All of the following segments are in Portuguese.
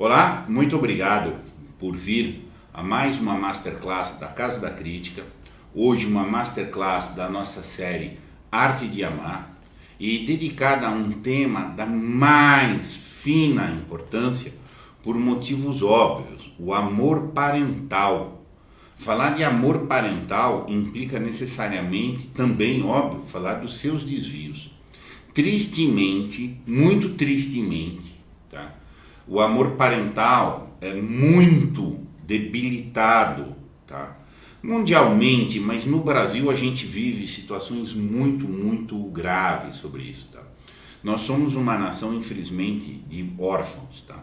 Olá, muito obrigado por vir a mais uma Masterclass da Casa da Crítica. Hoje uma Masterclass da nossa série Arte de Amar e dedicada a um tema da mais fina importância por motivos óbvios, o amor parental. Falar de amor parental implica necessariamente, também óbvio, falar dos seus desvios. Tristemente, muito tristemente, tá? O amor parental é muito debilitado, tá? Mundialmente, mas no Brasil a gente vive situações muito graves sobre isso, tá? Nós somos uma nação, infelizmente, de órfãos, tá?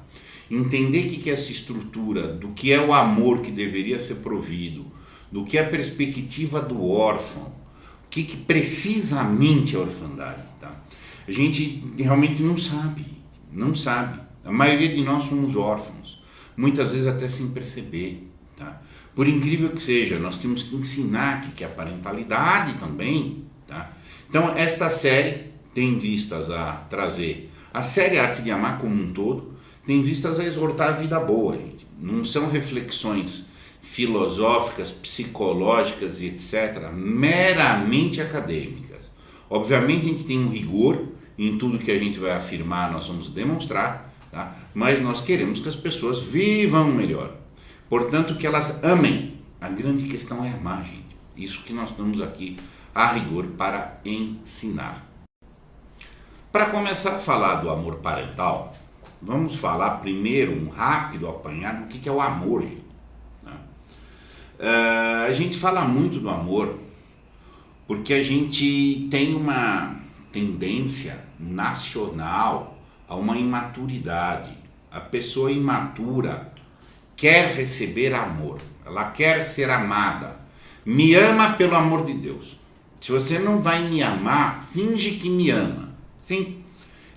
Entender que essa estrutura do que é o amor que deveria ser provido, do que é a perspectiva do órfão, o que precisamente é a orfandade, tá? A gente realmente não sabe. A maioria de nós somos órfãos, muitas vezes até sem perceber, tá? Por incrível que seja, nós temos que ensinar que é a parentalidade também, tá? Então, esta série tem vistas a trazer, a série Arte de Amar como um todo, tem vistas a exortar a vida boa, gente. Não são reflexões filosóficas, psicológicas e etc., meramente acadêmicas. Obviamente a gente tem um rigor em tudo que a gente vai afirmar, nós vamos demonstrar, tá? Mas nós queremos que as pessoas vivam melhor. Portanto, que elas amem. A grande questão é amar, gente. Isso que nós estamos aqui a rigor para ensinar. Para começar a falar do amor parental, vamos falar primeiro um rápido apanhado do que é o amor, gente. A gente fala muito do amor porque a gente tem uma tendência nacional a uma imaturidade. A pessoa imatura quer receber amor, ela quer ser amada. Me ama pelo amor de Deus. Se você não vai me amar, finge que me ama. Sim,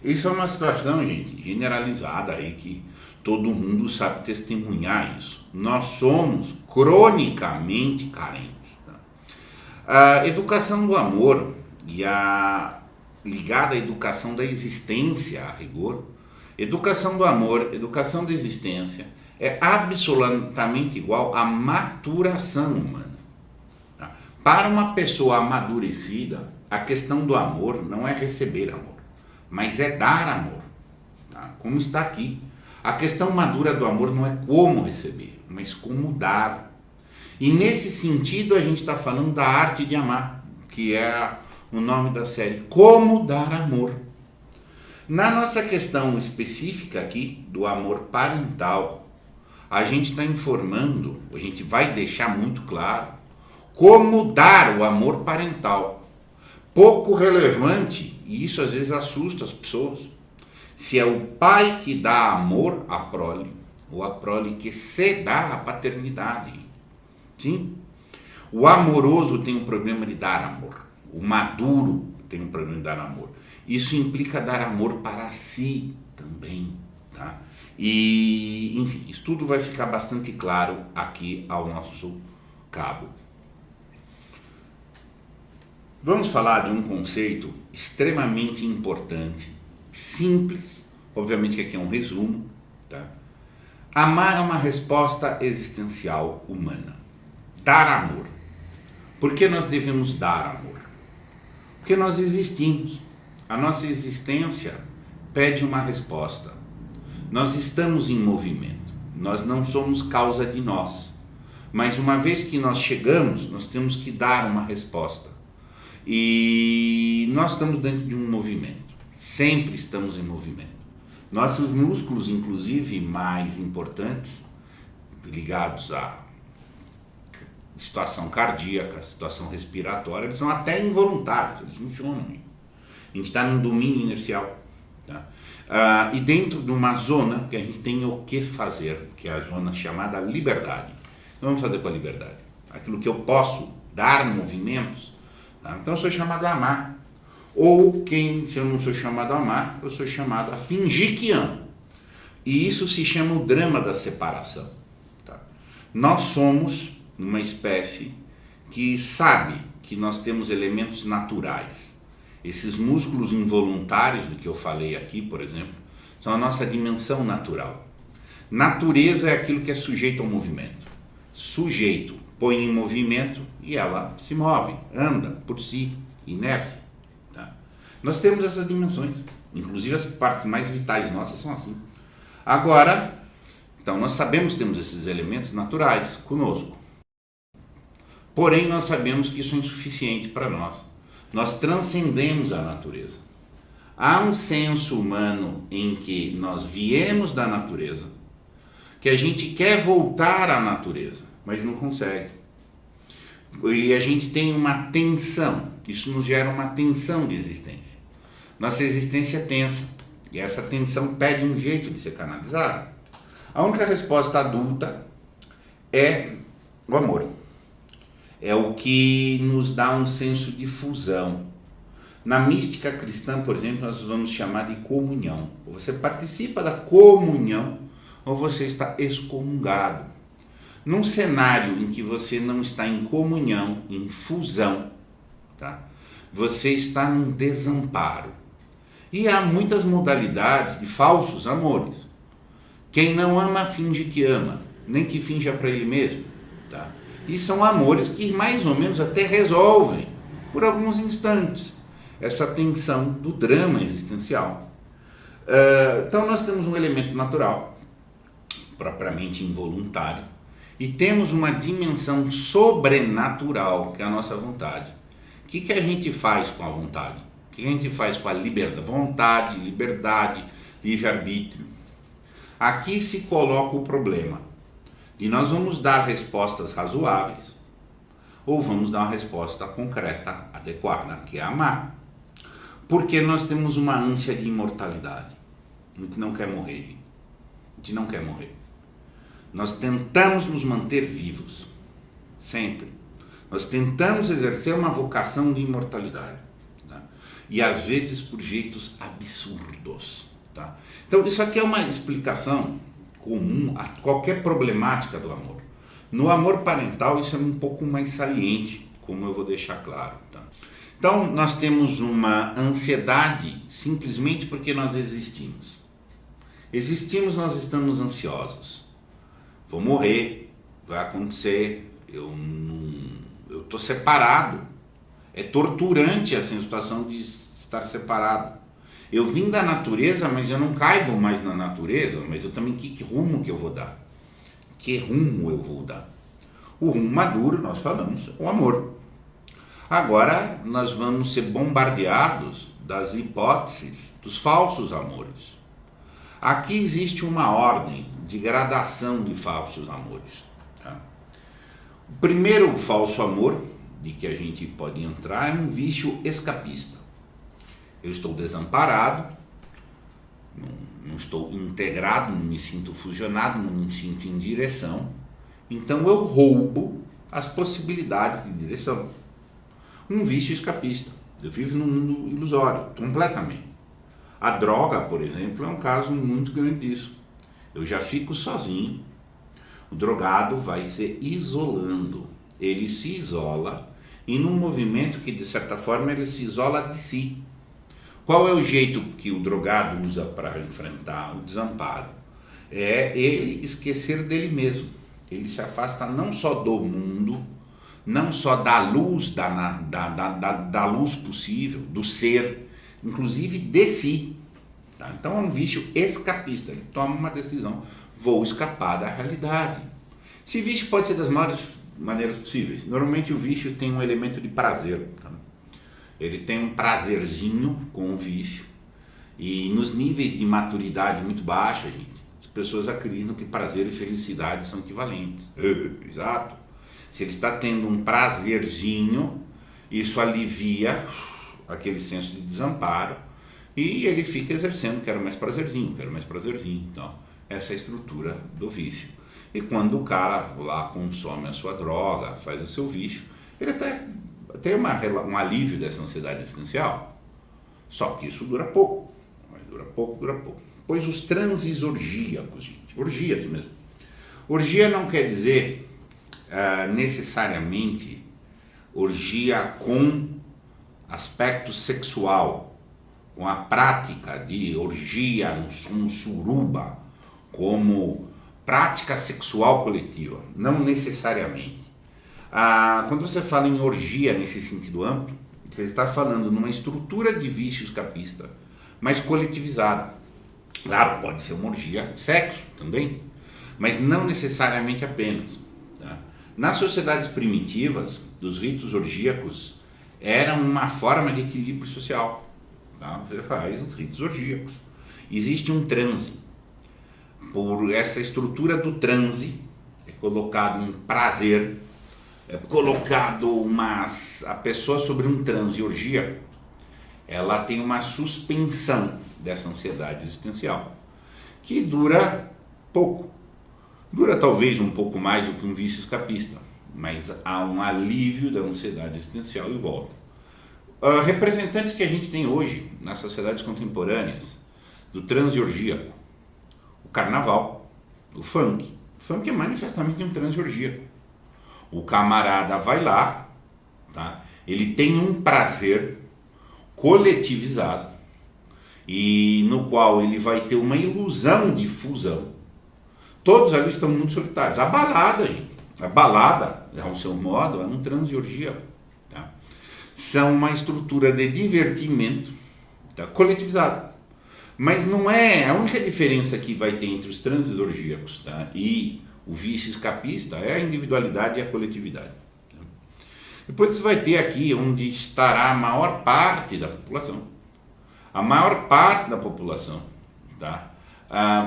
isso é uma situação, gente, generalizada aí que todo mundo sabe testemunhar isso. Nós somos cronicamente carentes. Tá? A educação do amor e ligada à educação da existência, a rigor, educação do amor, educação da existência, é absolutamente igual à maturação humana. Tá? Para uma pessoa amadurecida, a questão do amor não é receber amor, mas é dar amor, tá? Como está aqui. A questão madura do amor não é como receber, mas como dar. E nesse sentido a gente está falando da arte de amar, que é o nome da série, Como Dar Amor. Na nossa questão específica aqui, do amor parental, a gente está informando, a gente vai deixar muito claro, como dar o amor parental. Pouco relevante, e isso às vezes assusta as pessoas, se é o pai que dá amor à prole, ou a prole que se dá à paternidade. Sim? O amoroso tem um problema de dar amor. O maduro tem um problema de dar amor. Isso implica dar amor para si também, tá? E, enfim, isso tudo vai ficar bastante claro aqui ao nosso cabo. Vamos falar de um conceito extremamente importante, simples, obviamente que aqui é um resumo, tá? Amar é uma resposta existencial humana. Dar amor. Por que nós devemos dar amor? Porque nós existimos. A nossa existência pede uma resposta. Nós estamos em movimento. Nós não somos causa de nós. Mas uma vez que nós chegamos, nós temos que dar uma resposta. E nós estamos dentro de um movimento. Sempre estamos em movimento. Nossos músculos, inclusive, mais importantes, ligados à situação cardíaca, situação respiratória, eles são até involuntários, eles funcionam. A gente está num domínio inercial. Tá? E dentro de uma zona que a gente tem o que fazer, que é a zona chamada liberdade. Então vamos fazer com a liberdade. Aquilo que eu posso dar movimentos. Tá? Então eu sou chamado a amar. Ou se eu não sou chamado a amar, eu sou chamado a fingir que amo. E isso se chama o drama da separação. Tá? Nós somos uma espécie que sabe que nós temos elementos naturais. Esses músculos involuntários do que eu falei aqui, por exemplo, são a nossa dimensão natural. Natureza é aquilo que é sujeito ao movimento. Sujeito põe em movimento e ela se move, anda por si, inércia. Tá? Nós temos essas dimensões, inclusive as partes mais vitais nossas são assim. Agora, então nós sabemos que temos esses elementos naturais conosco. Porém, nós sabemos que isso é insuficiente para nós. Nós transcendemos a natureza. Há um senso humano em que nós viemos da natureza, que a gente quer voltar à natureza, mas não consegue. E a gente tem uma tensão, isso nos gera uma tensão de existência. Nossa existência é tensa, e essa tensão pede um jeito de ser canalizada. A única resposta adulta é o amor. É o que nos dá um senso de fusão. Na mística cristã, por exemplo, nós vamos chamar de comunhão. Ou você participa da comunhão, ou você está excomungado. Num cenário em que você não está em comunhão, em fusão, tá? Você está num desamparo. E há muitas modalidades de falsos amores. Quem não ama, finge que ama, nem que finja para ele mesmo. Tá? E são amores que mais ou menos até resolvem, por alguns instantes, essa tensão do drama existencial. Então nós temos um elemento natural, propriamente involuntário, e temos uma dimensão sobrenatural, que é a nossa vontade. O que a gente faz com a vontade? O que a gente faz com a liberdade? Vontade, liberdade, livre-arbítrio. Aqui se coloca o problema. E nós vamos dar respostas razoáveis, ou vamos dar uma resposta concreta, adequada, que é amar. Porque nós temos uma ânsia de imortalidade. A gente não quer morrer. A gente não quer morrer. Nós tentamos nos manter vivos, sempre. Nós tentamos exercer uma vocação de imortalidade, tá? E às vezes por jeitos absurdos, tá? Então isso aqui é uma explicação comum a qualquer problemática do amor. No amor parental isso é um pouco mais saliente, como eu vou deixar claro, tá? Então nós temos uma ansiedade simplesmente porque nós existimos. Existimos, nós estamos ansiosos. Vou morrer, vai acontecer, eu estou separado. É torturante essa situação de estar separado. Eu vim da natureza, mas eu não caibo mais na natureza, mas eu também, que rumo que eu vou dar? Que rumo eu vou dar? O rumo maduro, nós falamos, o amor. Agora, nós vamos ser bombardeados das hipóteses dos falsos amores. Aqui existe uma ordem de gradação de falsos amores. Tá? O primeiro falso amor de que a gente pode entrar é um vício escapista. Eu estou desamparado, não estou integrado, não me sinto fusionado, não me sinto em direção, então eu roubo as possibilidades de direção. Um vício escapista. Eu vivo num mundo ilusório, completamente. A droga, por exemplo, é um caso muito grande disso. Eu já fico sozinho, o drogado vai se isolando, ele se isola e num movimento que de certa forma ele se isola de si. Qual é o jeito que o drogado usa para enfrentar o desamparo? É ele esquecer dele mesmo. Ele se afasta não só do mundo, não só da luz, da luz possível, do ser, inclusive de si. Tá? Então é um vício escapista, ele toma uma decisão, vou escapar da realidade. Esse vício pode ser das maiores maneiras possíveis. Normalmente o vício tem um elemento de prazer. Tá? Ele tem um prazerzinho com o vício. E nos níveis de maturidade muito baixa, gente, as pessoas acreditam que prazer e felicidade são equivalentes. Exato. Se ele está tendo um prazerzinho, isso alivia aquele senso de desamparo e ele fica exercendo, quero mais prazerzinho, quero mais prazerzinho. Então, essa é a estrutura do vício. E quando o cara lá consome a sua droga, faz o seu vício, ele até tem um alívio dessa ansiedade existencial. Só que isso dura pouco. Dura pouco. Pois os transes orgíacos, gente, orgias mesmo. Orgia não quer dizer necessariamente orgia com aspecto sexual, com a prática de orgia, um suruba, como prática sexual coletiva, não necessariamente. Quando você fala em orgia nesse sentido amplo, você está falando numa estrutura de vício escapista, mas coletivizada. Claro, pode ser uma orgia de sexo também, mas não necessariamente apenas. Tá? Nas sociedades primitivas, os ritos orgíacos eram uma forma de equilíbrio social. Tá? Você faz os ritos orgíacos. Existe um transe. Por essa estrutura do transe, é colocado um prazer, é colocado a pessoa sobre um transe orgíaco, ela tem uma suspensão dessa ansiedade existencial, que dura pouco. Dura talvez um pouco mais do que um vício escapista, mas há um alívio da ansiedade existencial e volta. Representantes que a gente tem hoje nas sociedades contemporâneas do transe orgíaco, o carnaval, o funk. O funk é manifestamente um transe orgíaco. O camarada vai lá, tá? Ele tem um prazer coletivizado e no qual ele vai ter uma ilusão de fusão. Todos ali estão muito solitários. A balada, gente, a balada, ao seu modo, é um transe orgíaco. Tá? São uma estrutura de divertimento, tá? Coletivizado. Mas não é a única diferença que vai ter entre os transes orgíacos, tá? E o vício escapista é a individualidade e a coletividade. Tá? Depois você vai ter aqui onde estará a maior parte da população. A maior parte da população, tá?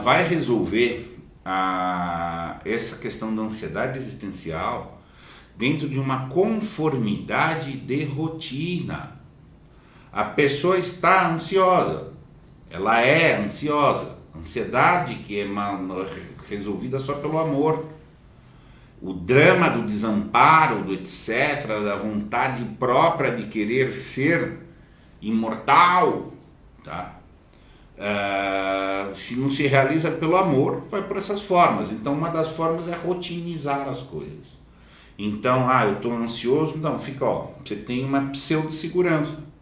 Vai resolver essa questão da ansiedade existencial dentro de uma conformidade de rotina. A pessoa está ansiosa, ela é ansiosa, ansiedade que é resolvida só pelo amor. O drama do desamparo, do etc., da vontade própria de querer ser imortal, tá? Se não se realiza pelo amor, vai por essas formas. Então uma das formas é rotinizar as coisas. Então, eu estou ansioso, não, fica, você tem uma pseudo-segurança.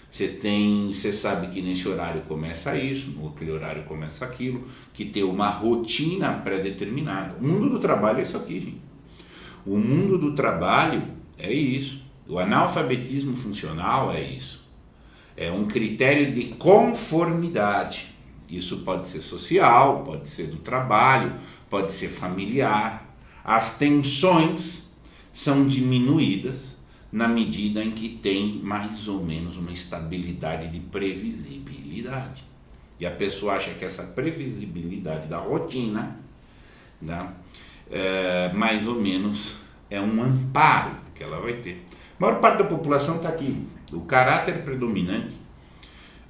Você sabe que nesse horário começa isso, naquele horário começa aquilo, que tem uma rotina pré-determinada. O mundo do trabalho é isso aqui, gente. O mundo do trabalho é isso. O analfabetismo funcional é isso. É um critério de conformidade. Isso pode ser social, pode ser do trabalho, pode ser familiar. As tensões são diminuídas na medida em que tem mais ou menos uma estabilidade de previsibilidade. E a pessoa acha que essa previsibilidade da rotina, né, mais ou menos é um amparo que ela vai ter. A maior parte da população está aqui. O caráter predominante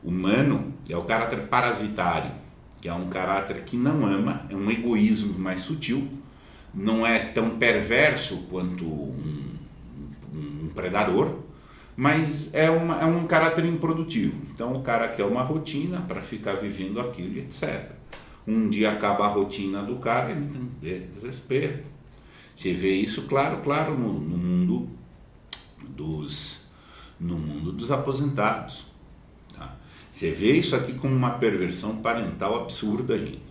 humano é o caráter parasitário, que é um caráter que não ama, é um egoísmo mais sutil, não é tão perverso quanto um predador, mas é um caráter improdutivo. Então o cara quer uma rotina para ficar vivendo aquilo, etc. Um dia acaba a rotina do cara, ele tem desespero. Você vê isso, claro, no mundo dos aposentados. Tá? Você vê isso aqui como uma perversão parental absurda, gente.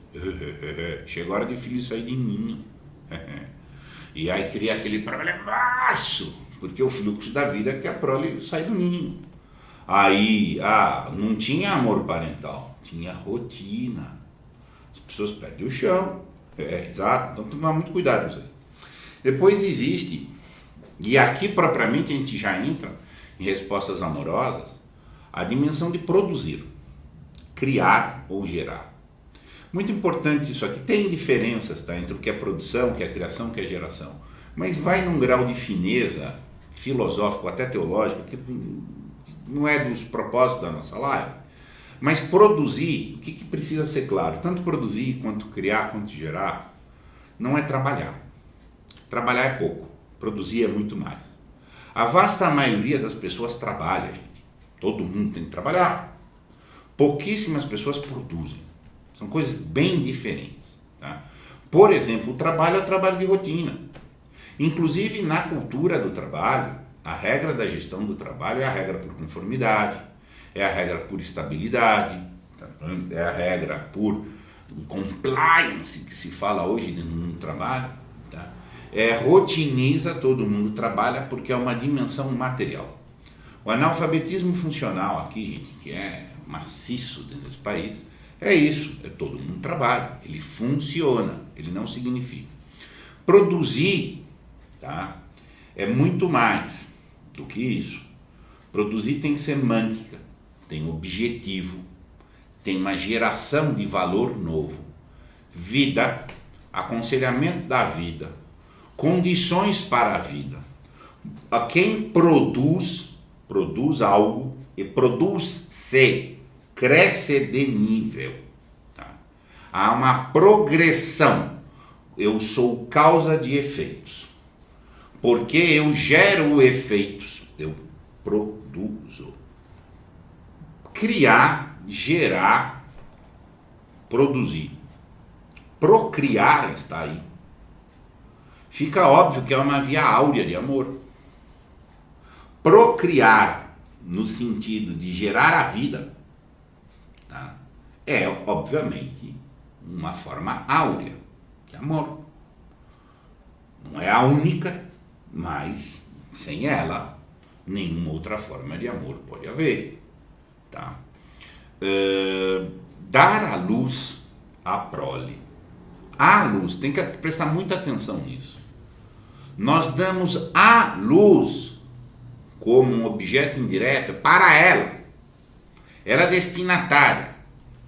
Chega a hora de filho sair de ninho. E aí cria aquele problemaço, porque o fluxo da vida é que a prole sai do ninho. Aí, não tinha amor parental, tinha rotina. As pessoas perdem o chão. Exato, então tem que tomar muito cuidado com isso aí. Depois existe, e aqui propriamente a gente já entra em respostas amorosas, a dimensão de produzir, criar ou gerar. Muito importante isso aqui. Tem diferenças, tá, entre o que é produção, o que é criação, o que é geração. Mas vai num grau de fineza filosófico, até teológico, que não é dos propósitos da nossa live. Mas produzir, o que precisa ser claro? Tanto produzir, quanto criar, quanto gerar, não é trabalhar. Trabalhar é pouco, produzir é muito mais. A vasta maioria das pessoas trabalha, gente. Todo mundo tem que trabalhar. Pouquíssimas pessoas produzem. São coisas bem diferentes. Tá? Por exemplo, o trabalho é o trabalho de rotina. Inclusive, na cultura do trabalho, a regra da gestão do trabalho é a regra por conformidade, é a regra por estabilidade, é a regra por o compliance que se fala hoje no mundo do trabalho, tá? Rotiniza todo mundo trabalha porque é uma dimensão material. O analfabetismo funcional aqui, gente, que é maciço dentro desse país, é isso, todo mundo trabalha, ele funciona, ele não significa. Produzir, tá? É muito mais do que isso. Produzir tem semântica, tem objetivo, tem uma geração de valor novo, vida, aconselhamento da vida, condições para a vida. A quem produz algo e produz-se, cresce de nível. Tá? Há uma progressão. Eu sou causa de efeitos. Porque eu gero efeitos, eu produzo. Criar, gerar, produzir. Procriar está aí. Fica óbvio que é uma via áurea de amor. Procriar, no sentido de gerar a vida, tá? É, obviamente, uma forma áurea de amor. Não é a única, mas sem ela, nenhuma outra forma de amor pode haver. Tá? Dar à luz a prole. A luz, tem que prestar muita atenção nisso. Nós damos a luz como um objeto indireto para ela. Ela é destinatária,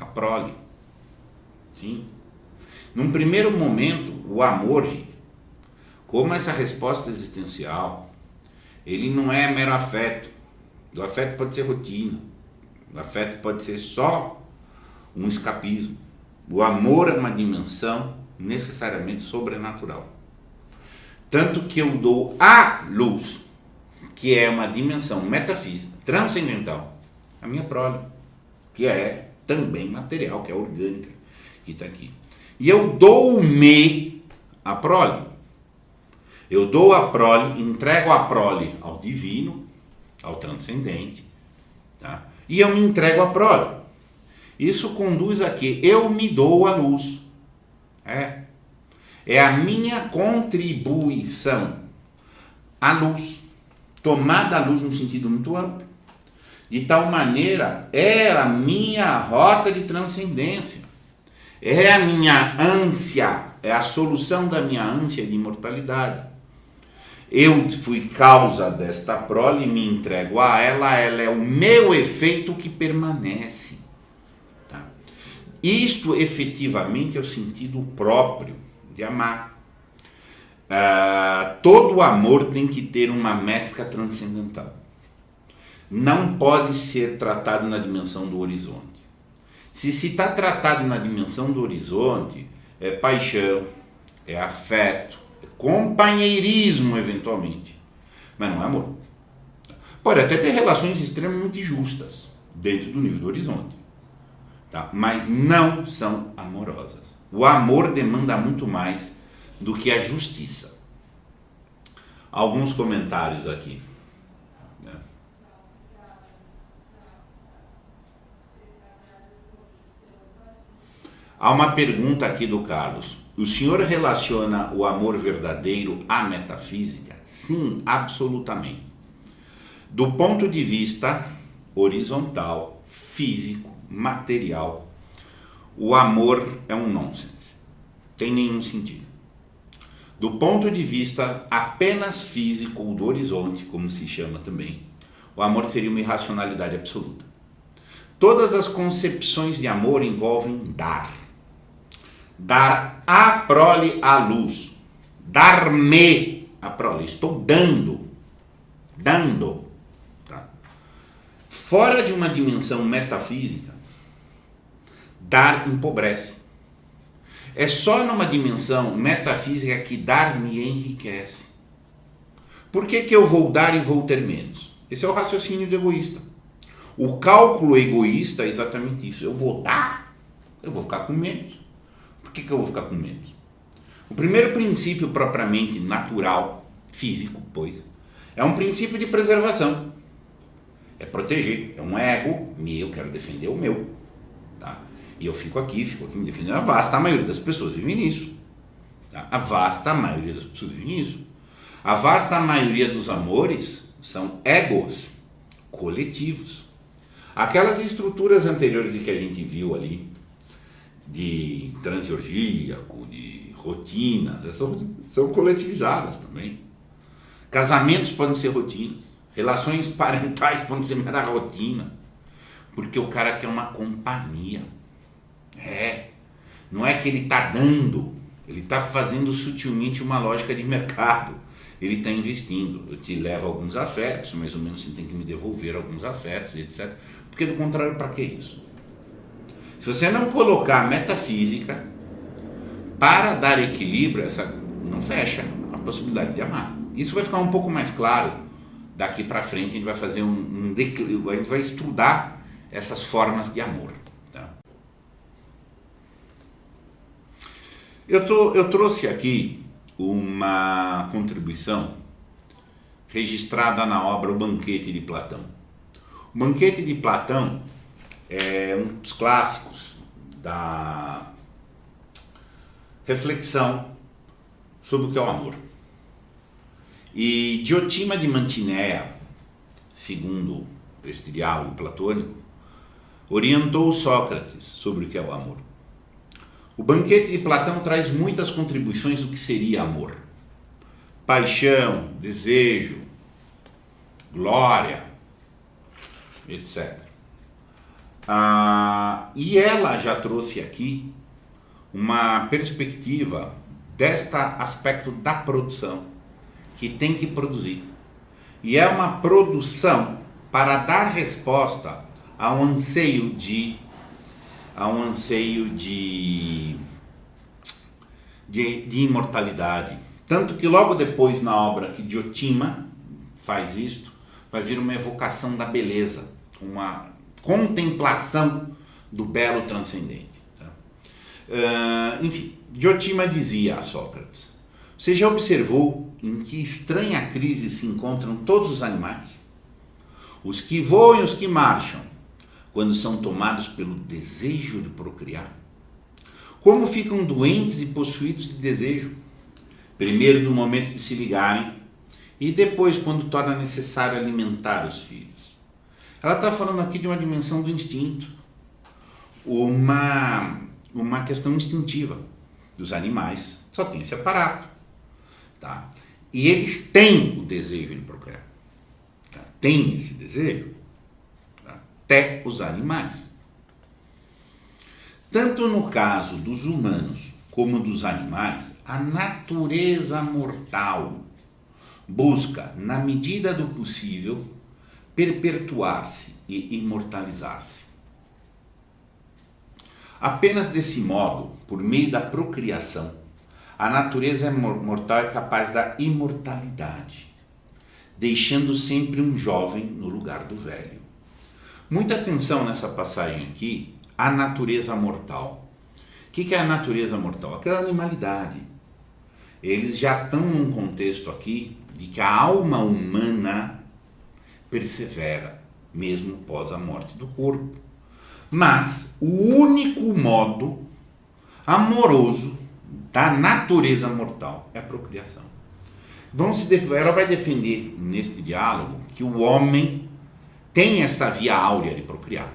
a prole. Sim. Num primeiro momento, o amor, como essa resposta existencial, ele não é mero afeto. O afeto pode ser rotina. O afeto pode ser só um escapismo. O amor é uma dimensão necessariamente sobrenatural. Tanto que eu dou a luz, que é uma dimensão metafísica, transcendental, a minha prole, que é também material, que é orgânica, que está aqui. E eu dou-me a prole. Eu dou a prole, entrego a prole ao divino, ao transcendente, tá? E eu me entrego a prole. Isso conduz a que eu me dou a luz. É a minha contribuição à luz, tomada a luz no sentido muito amplo. De tal maneira, é a minha rota de transcendência. É a minha ânsia, é a solução da minha ânsia de imortalidade. Eu fui causa desta prole e me entrego a ela é o meu efeito que permanece. Tá? Isto efetivamente é o sentido próprio de amar. Todo amor tem que ter uma métrica transcendental. Não pode ser tratado na dimensão do horizonte. Se está tratado na dimensão do horizonte, é paixão, é afeto, é companheirismo eventualmente, mas não é amor. Pode até ter relações extremamente justas dentro do nível do horizonte, tá? Mas não são amorosas. O amor demanda muito mais do que a justiça. Alguns comentários aqui. Há uma pergunta aqui do Carlos. O senhor relaciona o amor verdadeiro à metafísica? Sim, absolutamente. Do ponto de vista horizontal, físico, material, o amor é um nonsense. Tem nenhum sentido. Do ponto de vista apenas físico, ou do horizonte, como se chama também, o amor seria uma irracionalidade absoluta. Todas as concepções de amor envolvem dar. Dar a prole à luz. Dar-me a prole. Estou dando. Dando. Tá? Fora de uma dimensão metafísica, dar empobrece. É só numa dimensão metafísica que dar me enriquece. Por que eu vou dar e vou ter menos? Esse é o raciocínio do egoísta. O cálculo egoísta é exatamente isso. Eu vou dar, eu vou ficar com menos. Por que eu vou ficar com menos? O primeiro princípio propriamente natural, físico, pois, é um princípio de preservação. É proteger. É um ego meu, quero defender o meu. Tá? E eu fico aqui me defendendo. A vasta maioria das pessoas vive nisso. Tá? A vasta maioria das pessoas vive nisso. A vasta maioria dos amores são egos coletivos. Aquelas estruturas anteriores de que a gente viu ali, de transorgíaco, de rotinas, são coletivizadas também. Casamentos podem ser rotinas, relações parentais podem ser mera rotina, porque o cara quer uma companhia. Não é que ele está dando, ele está fazendo sutilmente uma lógica de mercado. Ele está investindo. Eu te levo alguns afetos, mais ou menos você tem que me devolver alguns afetos, etc. Porque do contrário, para que isso? Se você não colocar metafísica para dar equilíbrio, não fecha a possibilidade de amar. Isso vai ficar um pouco mais claro daqui para frente. A gente vai fazer um declínio, a gente vai estudar essas formas de amor. Tá? Eu trouxe aqui uma contribuição registrada na obra O Banquete de Platão. O Banquete de Platão é um dos clássicos da reflexão sobre o que é o amor. E Diotima de Mantinéia, segundo este diálogo platônico, orientou Sócrates sobre o que é o amor. O Banquete de Platão traz muitas contribuições do que seria amor. Paixão, desejo, glória, etc. E ela já trouxe aqui uma perspectiva deste aspecto da produção, que tem que produzir. E é uma produção para dar resposta a um anseio de imortalidade. Tanto que logo depois na obra que Diotima faz isto, vai vir uma evocação da beleza, uma contemplação do belo transcendente. Tá? Enfim, Diotima dizia a Sócrates: você já observou em que estranha crise se encontram todos os animais? Os que voam e os que marcham, quando são tomados pelo desejo de procriar? Como ficam doentes e possuídos de desejo? Primeiro no momento de se ligarem e depois quando torna necessário alimentar os filhos. Ela está falando aqui de uma dimensão do instinto, uma questão instintiva dos animais. Só tem esse aparato. Tá? E eles têm o desejo de procriar. Tá? Tem esse desejo. Tá? Até os animais. Tanto no caso dos humanos como dos animais, a natureza mortal busca, na medida do possível, perpetuar-se e imortalizar-se. Apenas desse modo, por meio da procriação, a natureza mortal é capaz da imortalidade, deixando sempre um jovem no lugar do velho. Muita atenção nessa passagem aqui, a natureza mortal. O que é a natureza mortal? Aquela animalidade. Eles já estão num contexto aqui de que a alma humana persevera, mesmo após a morte do corpo. Mas o único modo amoroso da natureza mortal é a procriação. Ela vai defender neste diálogo que o homem tem essa via áurea de procriar.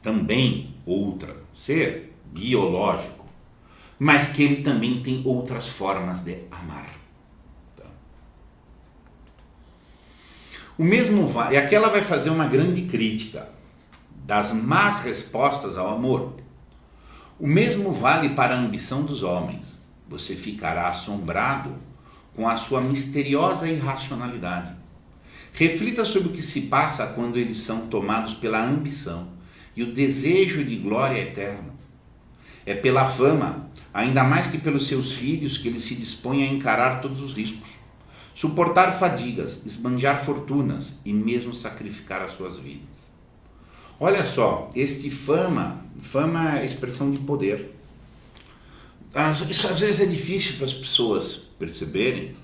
Também outra ser biológico, mas que ele também tem outras formas de amar. Tá? O mesmo vale, e aqui ela vai fazer uma grande crítica das más respostas ao amor. O mesmo vale para a ambição dos homens. Você ficará assombrado com a sua misteriosa irracionalidade. Reflita sobre o que se passa quando eles são tomados pela ambição e o desejo de glória eterna. É pela fama, ainda mais que pelos seus filhos, que eles se dispõem a encarar todos os riscos, suportar fadigas, esbanjar fortunas e mesmo sacrificar as suas vidas. Olha só, fama é expressão de poder. Isso às vezes é difícil para as pessoas perceberem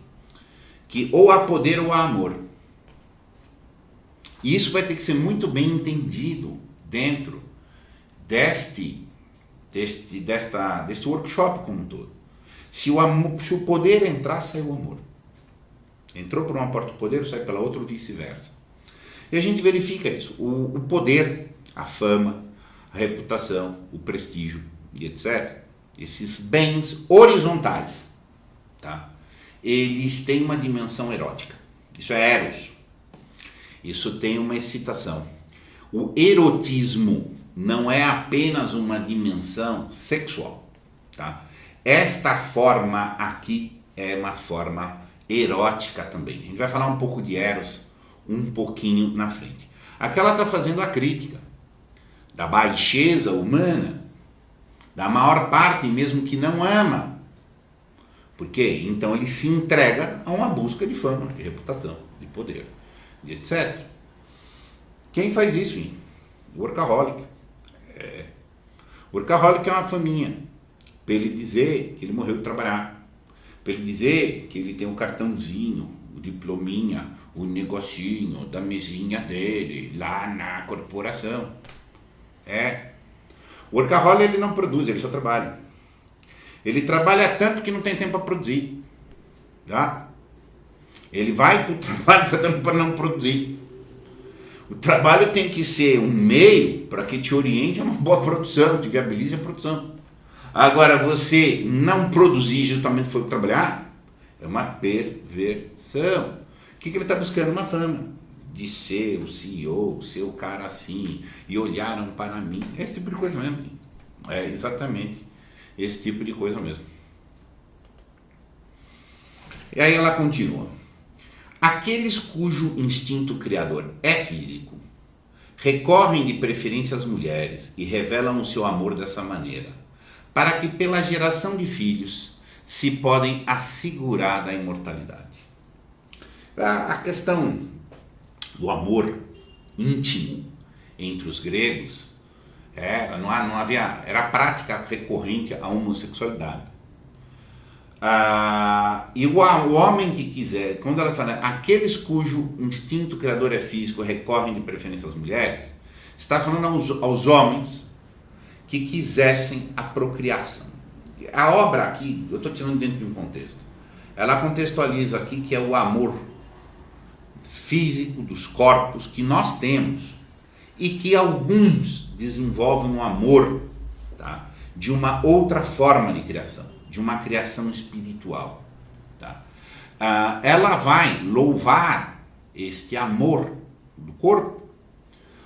que ou há poder ou há amor. E isso vai ter que ser muito bem entendido dentro deste workshop como um todo. Se o poder entrar, sai o amor. Entrou por uma porta do poder, sai pela outra ou vice-versa. E a gente verifica isso. O poder, a fama, a reputação, o prestígio e etc. Esses bens horizontais, tá? Eles têm uma dimensão erótica. Isso é eros. Isso tem uma excitação. O erotismo não é apenas uma dimensão sexual, tá? Esta forma aqui é uma forma erótica também. A gente vai falar um pouco de eros um pouquinho na frente. Aqui ela está fazendo a crítica da baixeza humana, da maior parte mesmo que não ama. Por quê? Então ele se entrega a uma busca de fama, de reputação, de poder, de etc. Quem faz isso, hein? O workaholic. O workaholic é uma faminha. Para ele dizer que ele morreu de trabalhar. Para ele dizer que ele tem um cartãozinho, o diplominha, o negocinho da mesinha dele, lá na corporação. O workaholic ele não produz, ele só trabalha. Ele trabalha tanto que não tem tempo para produzir. Tá? Ele vai para o trabalho exatamente para não produzir. O trabalho tem que ser um meio para que te oriente a uma boa produção, te viabilize a produção. Agora, você não produzir justamente foi trabalhar, é uma perversão. O que ele está buscando? Uma fama. De ser o CEO, ser o cara assim, e olharam para mim. É esse tipo de coisa mesmo. É exatamente esse tipo de coisa mesmo. E aí ela continua. Aqueles cujo instinto criador é físico, recorrem de preferência às mulheres e revelam o seu amor dessa maneira, para que pela geração de filhos se podem assegurar da imortalidade. A questão do amor íntimo entre os gregos era prática recorrente à homossexualidade. E o homem que quiser, quando ela fala aqueles cujo instinto criador é físico recorrem de preferência às mulheres, está falando aos homens que quisessem a procriação. A obra aqui, eu estou tirando dentro de um contexto, ela contextualiza aqui que é o amor físico dos corpos que nós temos e que alguns desenvolvem um amor, tá, de uma outra forma de criação, de uma criação espiritual. Tá? Ela vai louvar este amor do corpo.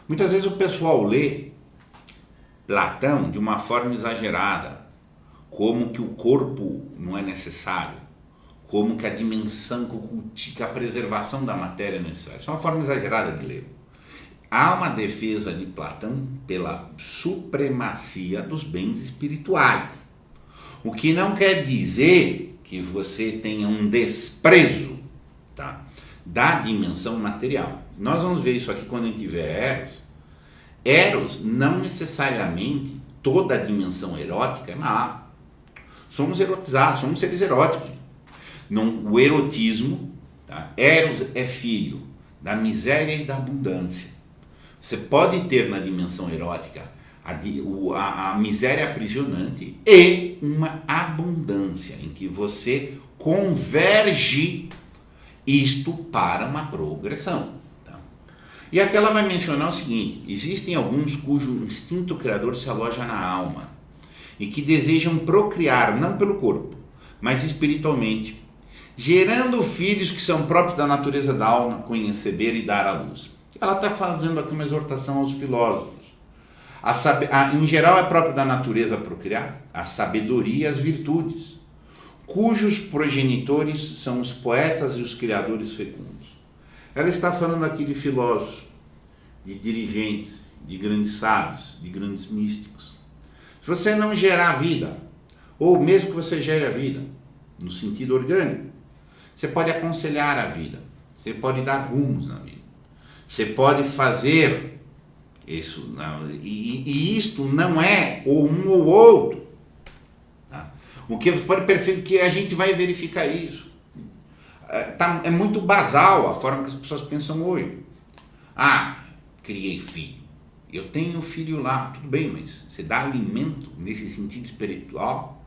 Muitas vezes o pessoal lê Platão de uma forma exagerada, como que o corpo não é necessário, como que a dimensão cultica, a preservação da matéria é necessária. Isso é uma forma exagerada de ler. Há uma defesa de Platão pela supremacia dos bens espirituais. O que não quer dizer que você tenha um desprezo, tá, da dimensão material. Nós vamos ver isso aqui quando a gente tiver Eros. Eros não necessariamente toda a dimensão erótica é má. Somos erotizados, somos seres eróticos. Não, o erotismo, tá? Eros é filho da miséria e da abundância. Você pode ter na dimensão erótica a miséria aprisionante e uma abundância em que você converge isto para uma progressão. Tá? E aqui ela vai mencionar o seguinte: existem alguns cujo instinto criador se aloja na alma e que desejam procriar não pelo corpo, mas espiritualmente, gerando filhos que são próprios da natureza da alma, conhecer e dar à luz. Ela está fazendo aqui uma exortação aos filósofos. Em geral é próprio da natureza procriar a sabedoria e as virtudes, cujos progenitores são os poetas e os criadores fecundos. Ela está falando aqui de filósofos, de dirigentes, de grandes sábios, de grandes místicos. Se você não gerar vida, ou mesmo que você gere a vida, no sentido orgânico, você pode aconselhar a vida, você pode dar rumos na vida, você pode fazer isso, não, e isto não é ou um ou outro. Tá? O que você pode perceber que a gente vai verificar isso. É muito basal a forma que as pessoas pensam hoje. Criei filho. Eu tenho filho lá, tudo bem, mas você dá alimento nesse sentido espiritual,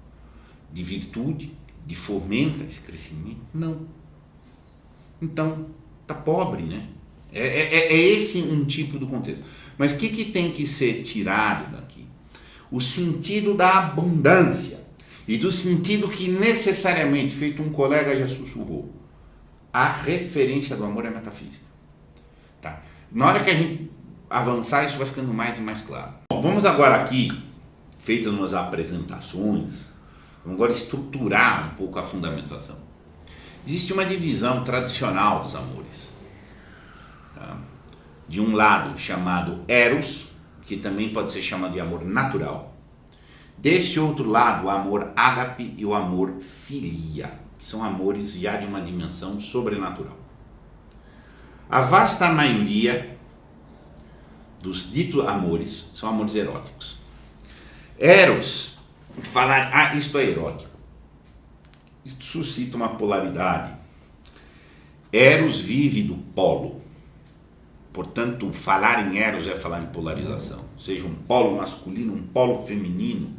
de virtude, de fomenta esse crescimento? Não. Então, tá pobre, né? É esse um tipo do contexto. Mas o que tem que ser tirado daqui? O sentido da abundância e do sentido que necessariamente, feito um colega já sussurrou, a referência do amor é metafísica. Tá? Na hora que a gente avançar, isso vai ficando mais e mais claro. Bom, vamos agora aqui, feitas umas apresentações, vamos agora estruturar um pouco a fundamentação. Existe uma divisão tradicional dos amores. Tá? De um lado, chamado Eros, que também pode ser chamado de amor natural. Deste outro lado, o amor ágape e o amor filia, que são amores já de uma dimensão sobrenatural. A vasta maioria dos ditos amores são amores eróticos. Eros, falar, isto é erótico, isto suscita uma polaridade. Eros vive do polo. Portanto, falar em Eros é falar em polarização. Seja um polo masculino, um polo feminino,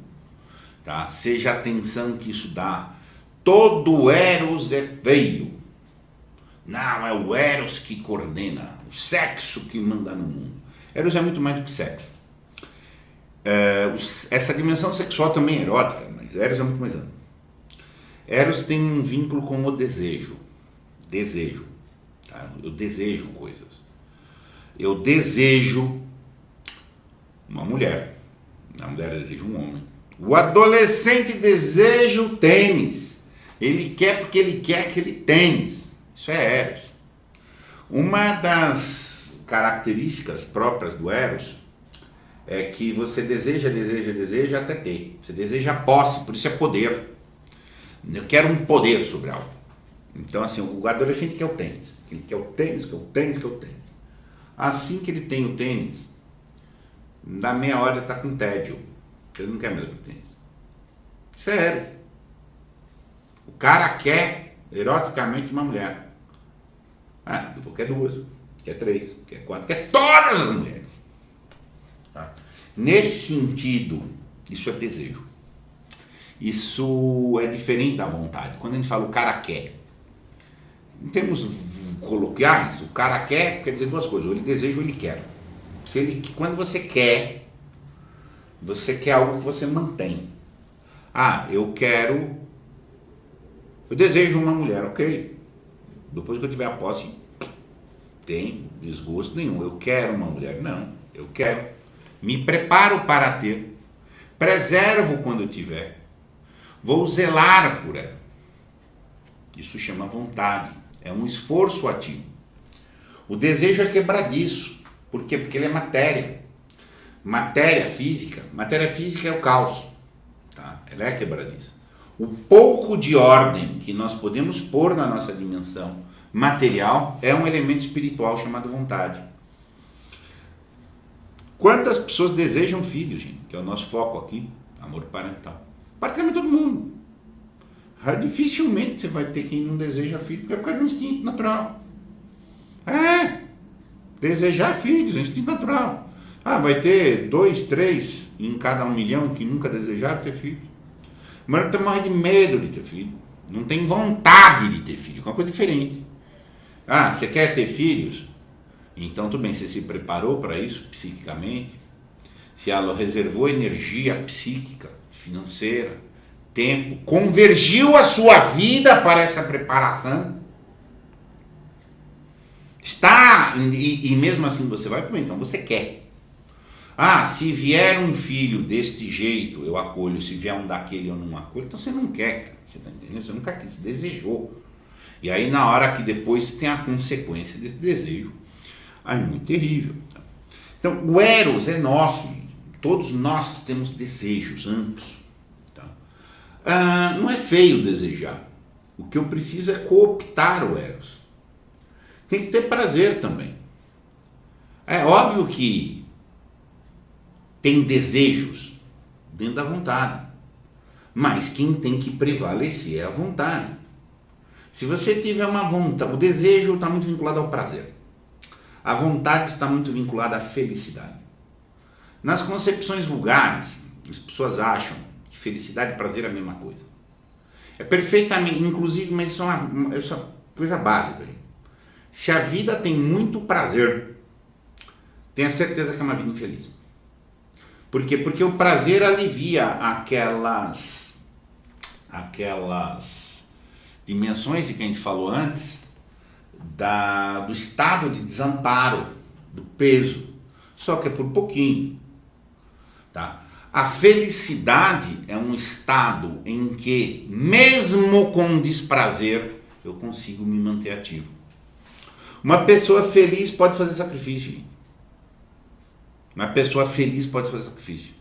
tá? Seja a tensão que isso dá. Todo Eros é feio. Não, é o Eros que coordena, o sexo que manda no mundo. Eros é muito mais do que sexo. Essa dimensão sexual também é erótica, mas Eros é muito mais amplo. Eros tem um vínculo com o desejo. Desejo. Tá? Eu desejo coisas. Eu desejo uma mulher. A mulher deseja um homem. O adolescente deseja o tênis. Ele quer porque ele quer aquele tênis. Isso é Eros. Uma das características próprias do Eros é que você deseja até ter. Você deseja posse, por isso é poder. Eu quero um poder sobre algo. Então, assim, o adolescente quer o tênis. Ele quer o tênis, quer o tênis, quer o tênis. Assim que ele tem o tênis, na meia hora ele está com tédio. Ele não quer mesmo o tênis. Isso é Eros. O cara quer, eroticamente, uma mulher. Depois quer duas, quer três, quer quatro, quer todas as mulheres. Tá? Nesse sentido, isso é desejo. Isso é diferente da vontade. Quando a gente fala o cara quer, em termos coloquiais, o cara quer dizer duas coisas, ou ele deseja ou ele quer. Quando você quer algo que você mantém. Eu desejo uma mulher, ok. Depois que eu tiver a posse, tem desgosto nenhum. Eu quero uma mulher, não, eu quero. Me preparo para ter, preservo quando eu tiver, vou zelar por ela. Isso chama vontade, é um esforço ativo. O desejo é quebradiço. Por quê? Porque ele é matéria. Matéria física é o caos. Tá? Ela é quebradiça. O pouco de ordem que nós podemos pôr na nossa dimensão material é um elemento espiritual chamado vontade. Quantas pessoas desejam filhos, gente? Que é o nosso foco aqui, amor parental. Praticamente todo mundo. Dificilmente você vai ter quem não deseja filho, porque é por causa do instinto natural. Desejar filhos, instinto natural. Vai ter 2, 3 em cada 1 milhão que nunca desejaram ter filho. Mas não morre de medo de ter filho. Não tem vontade de ter filho, que é uma coisa diferente. Você quer ter filhos? Então tudo bem, você se preparou para isso psiquicamente? Se ela reservou energia psíquica, financeira, tempo, convergiu a sua vida para essa preparação? E mesmo assim você vai, então você quer. Se vier um filho deste jeito, eu acolho. Se vier um daquele, eu não acolho. Então você não quer, você tá entendendo? Você nunca quis, você desejou. E aí na hora que depois tem a consequência desse desejo, é muito terrível. Então o Eros é nosso. Todos nós temos desejos amplos. Tá? Não é feio desejar. O que eu preciso é cooptar o Eros. Tem que ter prazer também. É óbvio que tem desejos dentro da vontade, mas quem tem que prevalecer é a vontade. Se você tiver uma vontade, o desejo está muito vinculado ao prazer, a vontade está muito vinculada à felicidade. Nas concepções vulgares, as pessoas acham que felicidade e prazer é a mesma coisa. É perfeitamente, inclusive, mas isso é uma coisa básica. Se a vida tem muito prazer, tenha certeza que é uma vida infeliz. Por quê? Porque o prazer alivia aquelas dimensões de que a gente falou antes, do estado de desamparo, do peso, só que é por pouquinho. Tá? A felicidade é um estado em que, mesmo com desprazer, eu consigo me manter ativo. Uma pessoa feliz pode fazer sacrifício. Uma pessoa feliz pode fazer sacrifício.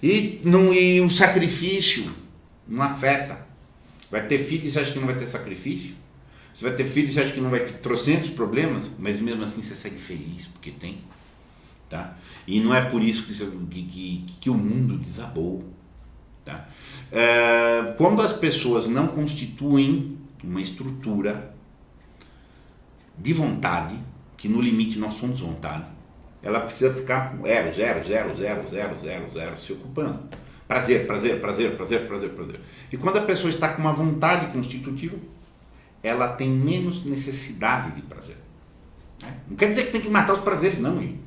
E o sacrifício não afeta. Vai ter filho e você acha que não vai ter sacrifício? Você vai ter filho e você acha que não vai ter trocentos problemas? Mas mesmo assim você segue feliz, porque tem. Tá? E não é por isso que o mundo desabou. Tá? Quando as pessoas não constituem uma estrutura de vontade, que no limite nós somos vontade, ela precisa ficar com zero, se ocupando. Prazer. E quando a pessoa está com uma vontade constitutiva, ela tem menos necessidade de prazer. Não quer dizer que tem que matar os prazeres, não, gente.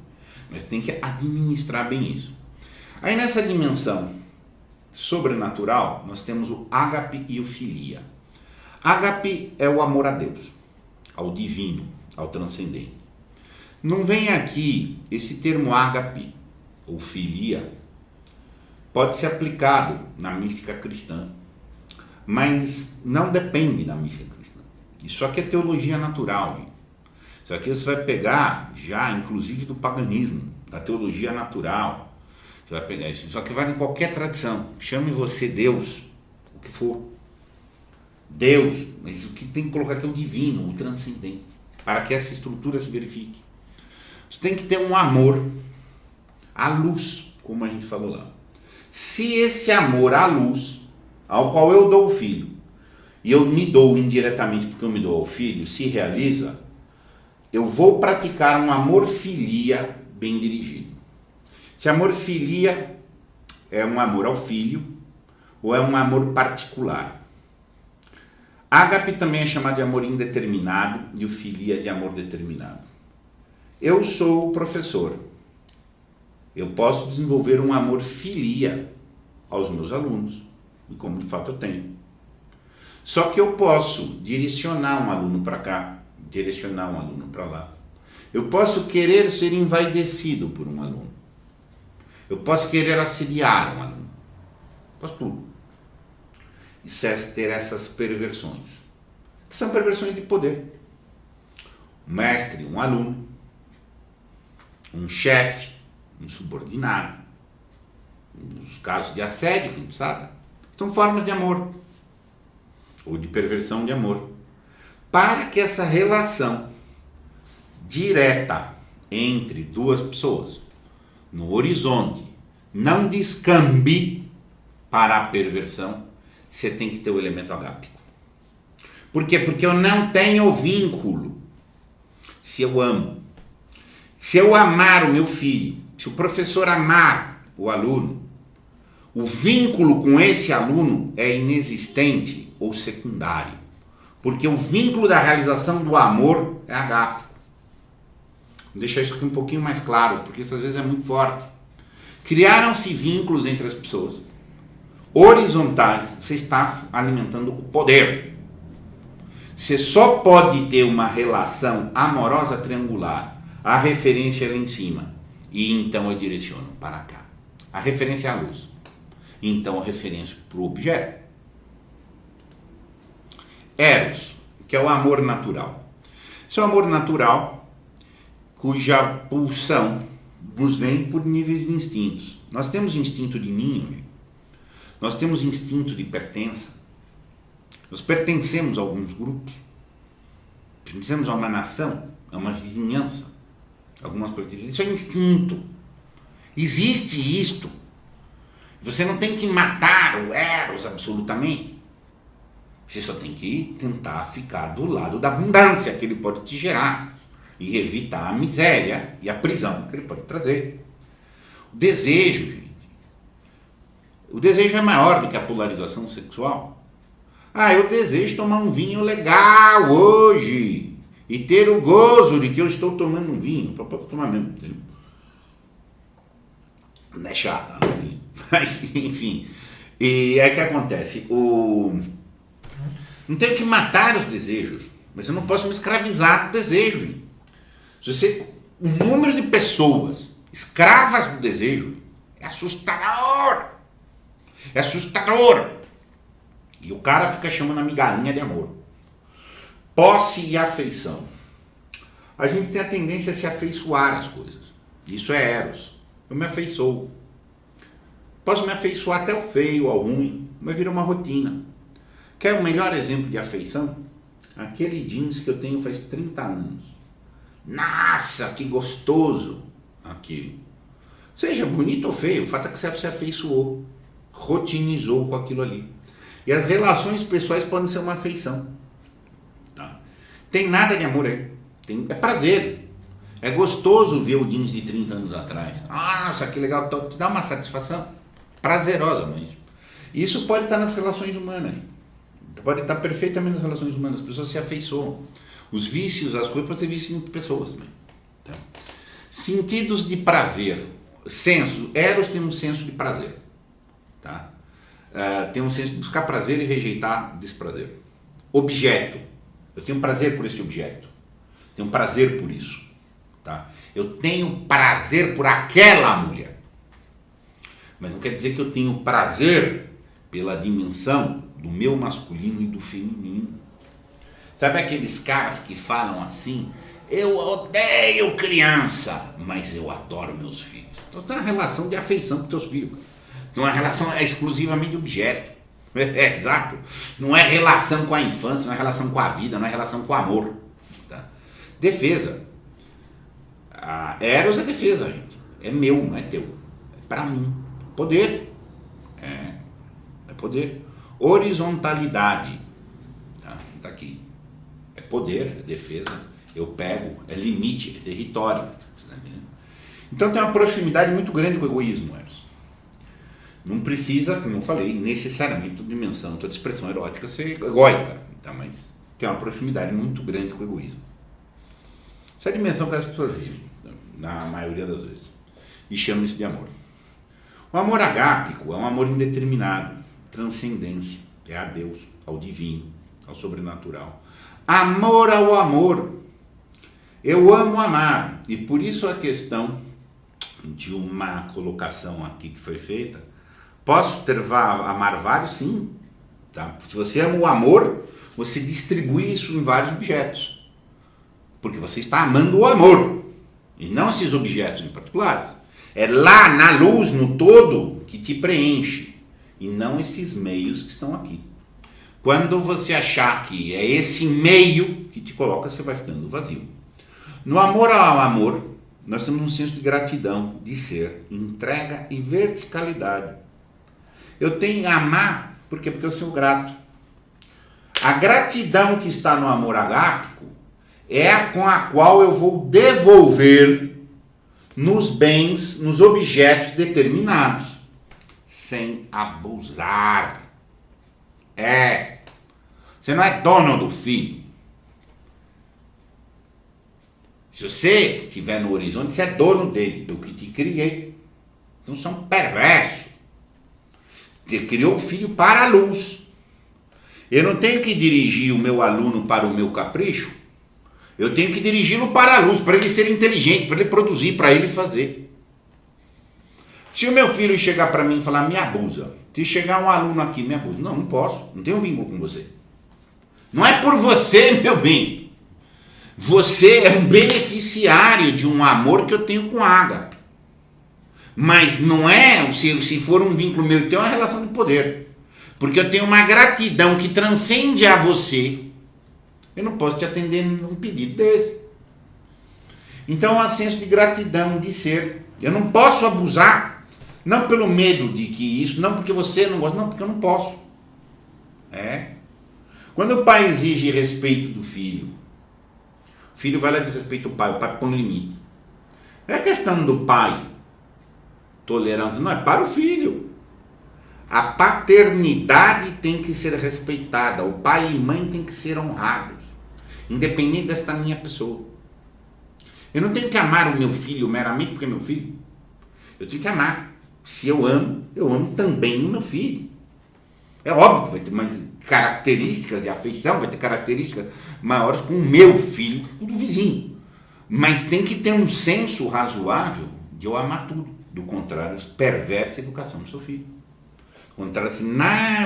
Mas tem que administrar bem isso. Aí nessa dimensão sobrenatural, nós temos o ágape e o filia. Ágape é o amor a Deus, ao divino, ao transcendente. Não vem aqui, esse termo ágape ou filia pode ser aplicado na mística cristã, mas não depende da mística cristã. Isso aqui é teologia natural, gente. Isso aqui você vai pegar já, inclusive, do paganismo, da teologia natural. Você vai pegar isso. Isso aqui vai em qualquer tradição. Chame você Deus, o que for. Deus, mas o que tem que colocar aqui é o divino, o transcendente, para que essa estrutura se verifique. Você tem que ter um amor à luz, como a gente falou lá. Se esse amor à luz, ao qual eu dou o filho, e eu me dou indiretamente porque eu me dou ao filho, se realiza, eu vou praticar um amor filia bem dirigido. Esse amor filia é um amor ao filho ou é um amor particular. Ágape também é chamado de amor indeterminado e o filia de amor determinado. Eu sou o professor. Eu posso desenvolver um amor filia aos meus alunos, e como de fato eu tenho. Só que eu posso direcionar um aluno para cá, direcionar um aluno para lá. Eu posso querer ser envaidecido por um aluno. Eu posso querer assediar um aluno. Posso tudo. Isso é ter essas perversões. Que são perversões de poder. Um mestre, um aluno, um chefe, um subordinado. Nos casos de assédio, que a gente sabe, são formas de amor. Ou de perversão de amor. Para que essa relação direta entre duas pessoas, no horizonte, não descambe para a perversão, você tem que ter o elemento agápico. Por quê? Porque eu não tenho vínculo. Se eu amo, se eu amar o meu filho, se o professor amar o aluno, o vínculo com esse aluno é inexistente ou secundário. Porque o vínculo da realização do amor é agápico. Vou deixar isso aqui um pouquinho mais claro, porque isso às vezes é muito forte. Criaram-se vínculos entre as pessoas horizontais. Você está alimentando o poder. Você só pode ter uma relação amorosa triangular. A referência é lá em cima. E então eu direciono para cá. A referência é a luz. Então eu referência para o objeto. Eros, que é o amor natural. Esse é o amor natural cuja pulsão nos vem por níveis de instintos. Nós temos instinto de ninho, nós temos instinto de pertença, nós pertencemos a alguns grupos, pertencemos a uma nação, a uma vizinhança, algumas coletividades. Isso é instinto. Existe isto. Você não tem que matar o Eros absolutamente. Você só tem que tentar ficar do lado da abundância que ele pode te gerar e evitar a miséria e a prisão que ele pode trazer. Desejo, gente. O desejo é maior do que a polarização sexual. Eu desejo tomar um vinho legal hoje e ter o gozo de que eu estou tomando um vinho. Para poder tomar mesmo, entendeu? Não é chato, enfim. Mas, enfim. E aí o que acontece? Não tenho que matar os desejos, mas eu não posso me escravizar do desejo. O número de pessoas escravas do desejo é assustador. É assustador. E o cara fica chamando a migalhinha de amor. Posse e afeição. A gente tem a tendência a se afeiçoar às coisas. Isso é eros. Eu me afeiçoo. Posso me afeiçoar até o feio, ao ruim, mas vira uma rotina. Quer o melhor exemplo de afeição? Aquele jeans que eu tenho faz 30 anos. Nossa, que gostoso aquilo. Seja bonito ou feio, o fato é que você se afeiçoou, rotinizou com aquilo ali. E as relações pessoais podem ser uma afeição. Tá? Tem nada de amor aí. É prazer. É gostoso ver o jeans de 30 anos atrás. Nossa, que legal. Te dá uma satisfação prazerosa, mas isso pode estar nas relações humanas. Pode estar perfeitamente nas relações humanas. As pessoas se afeiçoam. Os vícios, as coisas, podem ser vícios de pessoas também. Tá? Sentidos de prazer. Senso. Eros tem um senso de prazer. Tá? Tem um senso de buscar prazer e rejeitar desprazer. Objeto. Eu tenho prazer por este objeto. Tenho prazer por isso. Tá? Eu tenho prazer por aquela mulher. Mas não quer dizer que eu tenho prazer pela dimensão do meu masculino e do feminino. Sabe aqueles caras que falam assim? Eu odeio criança, mas eu adoro meus filhos. Então tem uma relação de afeição com teus filhos. Então a relação é exclusivamente de objeto. Exato. Não é relação com a infância, não é relação com a vida, não é relação com o amor. Tá? Defesa. A Eros é defesa, gente. É meu, não é teu. É pra mim. Poder. É poder. Horizontalidade. Tá aqui. É poder, é defesa. Eu pego, é limite, é território. Então tem uma proximidade muito grande com o egoísmo, Eros. Não precisa, como eu falei, necessariamente toda dimensão, toda expressão erótica ser egóica, tá? Mas tem uma proximidade muito grande com o egoísmo. Essa é a dimensão que as pessoas vivem, na maioria das vezes, e chamam isso de amor. O amor agápico é um amor indeterminado, transcendência, é a Deus, ao divino, ao sobrenatural. Amor ao amor. Eu amo amar, e por isso a questão de uma colocação aqui que foi feita. Posso amar vários? Sim. Tá? Se você ama o amor, você distribui isso em vários objetos. Porque você está amando o amor. E não esses objetos em particular. É lá na luz, no todo, que te preenche. E não esses meios que estão aqui. Quando você achar que é esse meio que te coloca, você vai ficando vazio. No amor ao amor, nós temos um senso de gratidão, de ser, entrega e verticalidade. Eu tenho que amar, por quê? Porque eu sou grato. A gratidão que está no amor agápico é a com a qual eu vou devolver nos bens, nos objetos determinados, sem abusar. Você não é dono do filho. Se você estiver no horizonte, você é dono dele, eu que te criei. Então você é um perverso. Você criou o filho para a luz. Eu não tenho que dirigir o meu aluno para o meu capricho. Eu tenho que dirigi-lo para a luz, para ele ser inteligente, para ele produzir, para ele fazer. Se o meu filho chegar para mim e falar, me abusa. Se chegar um aluno aqui, me abusa. Não, não posso. Não tenho vínculo com você. Não é por você, meu bem. Você é um beneficiário de um amor que eu tenho com Ágape. Mas não é, se for um vínculo meu e teu, é uma relação de poder. Porque eu tenho uma gratidão que transcende a você. Eu não posso te atender num pedido desse. Então há senso de gratidão, de ser. Eu não posso abusar, não pelo medo de que isso, não porque você não gosta, não, porque eu não posso. Quando o pai exige respeito do filho, o filho vai lá e desrespeita o pai põe um limite. É questão do pai tolerante. Não, é para o filho. A paternidade tem que ser respeitada. O pai e mãe tem que ser honrados, independente desta minha pessoa. Eu não tenho que amar o meu filho meramente porque é meu filho. Eu tenho que amar. Se eu amo também o meu filho. É óbvio que vai ter mais características de afeição, vai ter características maiores com o meu filho que com o do vizinho. Mas tem que ter um senso razoável de eu amar tudo. Do contrário, perverte a educação do seu filho. Do contrário, assim,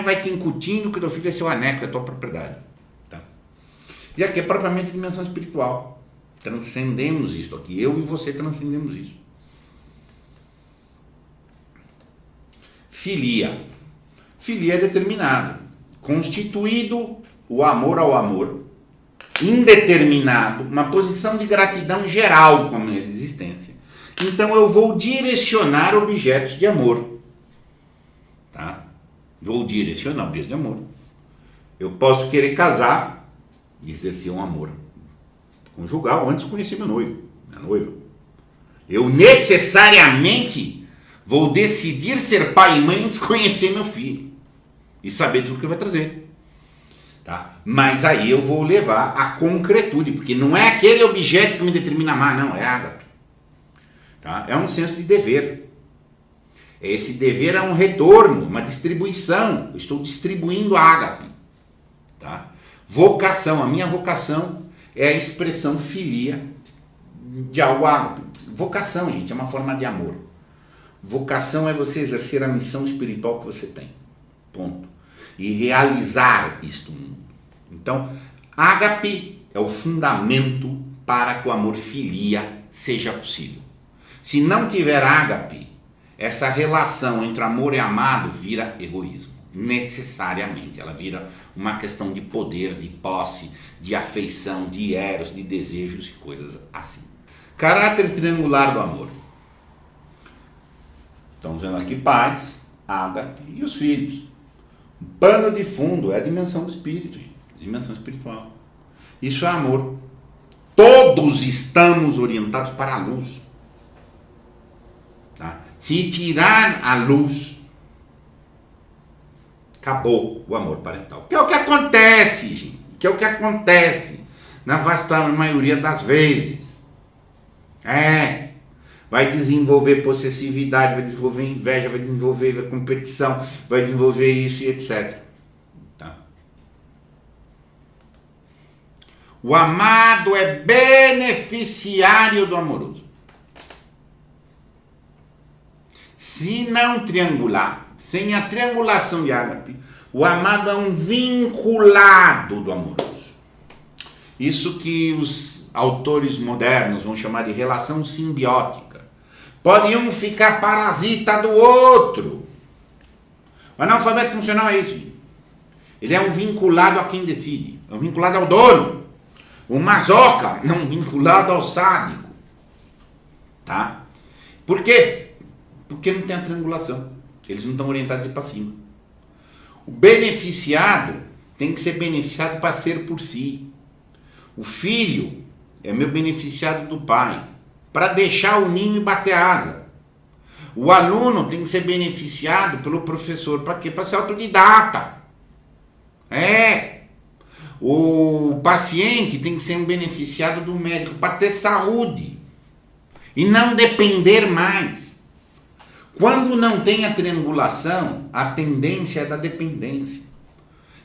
vai te incutindo que o teu filho é seu aneco, é tua propriedade. Tá? E aqui é propriamente a dimensão espiritual. Transcendemos isso aqui. Eu e você transcendemos isso. Filia. Filia é determinado. Constituído o amor ao amor. Indeterminado. Uma posição de gratidão geral com a minha existência. Então eu vou direcionar objetos de amor. Tá? Vou direcionar objetos de amor. Eu posso querer casar e exercer um amor conjugal antes de conhecer meu noivo, minha noiva. Eu necessariamente vou decidir ser pai e mãe antes de conhecer meu filho e saber tudo que ele vai trazer. Tá? Mas aí eu vou levar a concretude, porque não é aquele objeto que me determina amar, não, é ágape. Tá? É um senso de dever. Esse dever é um retorno, uma distribuição. Eu estou distribuindo a ágape. Tá? Vocação, a minha vocação é a expressão filia de algo ágape. Vocação, gente, é uma forma de amor. Vocação é você exercer a missão espiritual que você tem. Ponto. E realizar isto no mundo. Então, ágape é o fundamento para que o amor filia seja possível. Se não tiver ágape, essa relação entre amor e amado vira egoísmo. Necessariamente. Ela vira uma questão de poder, de posse, de afeição, de eros, de desejos e coisas assim. Caráter triangular do amor. Estamos vendo aqui pais, ágape e os filhos. O pano de fundo é a dimensão do espírito, gente. Dimensão espiritual. Isso é amor. Todos estamos orientados para a luz. Tá? Se tirar a luz, acabou o amor parental. Que é o que acontece, gente. Que é o que acontece na vasta maioria das vezes. Vai desenvolver possessividade, vai desenvolver inveja, vai desenvolver competição, vai desenvolver isso e etc. Tá? O amado é beneficiário do amoroso. Se não triangular, sem a triangulação de ágape, o amado é um vinculado do amoroso. Isso que os autores modernos vão chamar de relação simbiótica. Pode um ficar parasita do outro. O analfabeto funcional é isso. Ele é um vinculado a quem decide. É um vinculado ao dono. O masoca não vinculado ao sádico. Tá? Por quê? Porque não tem a triangulação. Eles não estão orientados para cima. O beneficiado tem que ser beneficiado para ser por si. O filho é meu beneficiado do pai, para deixar o ninho e bater a asa. O aluno tem que ser beneficiado pelo professor, para quê? Para ser autodidata. O paciente tem que ser um beneficiado do médico, para ter saúde e não depender mais. Quando não tem a triangulação, a tendência é da dependência.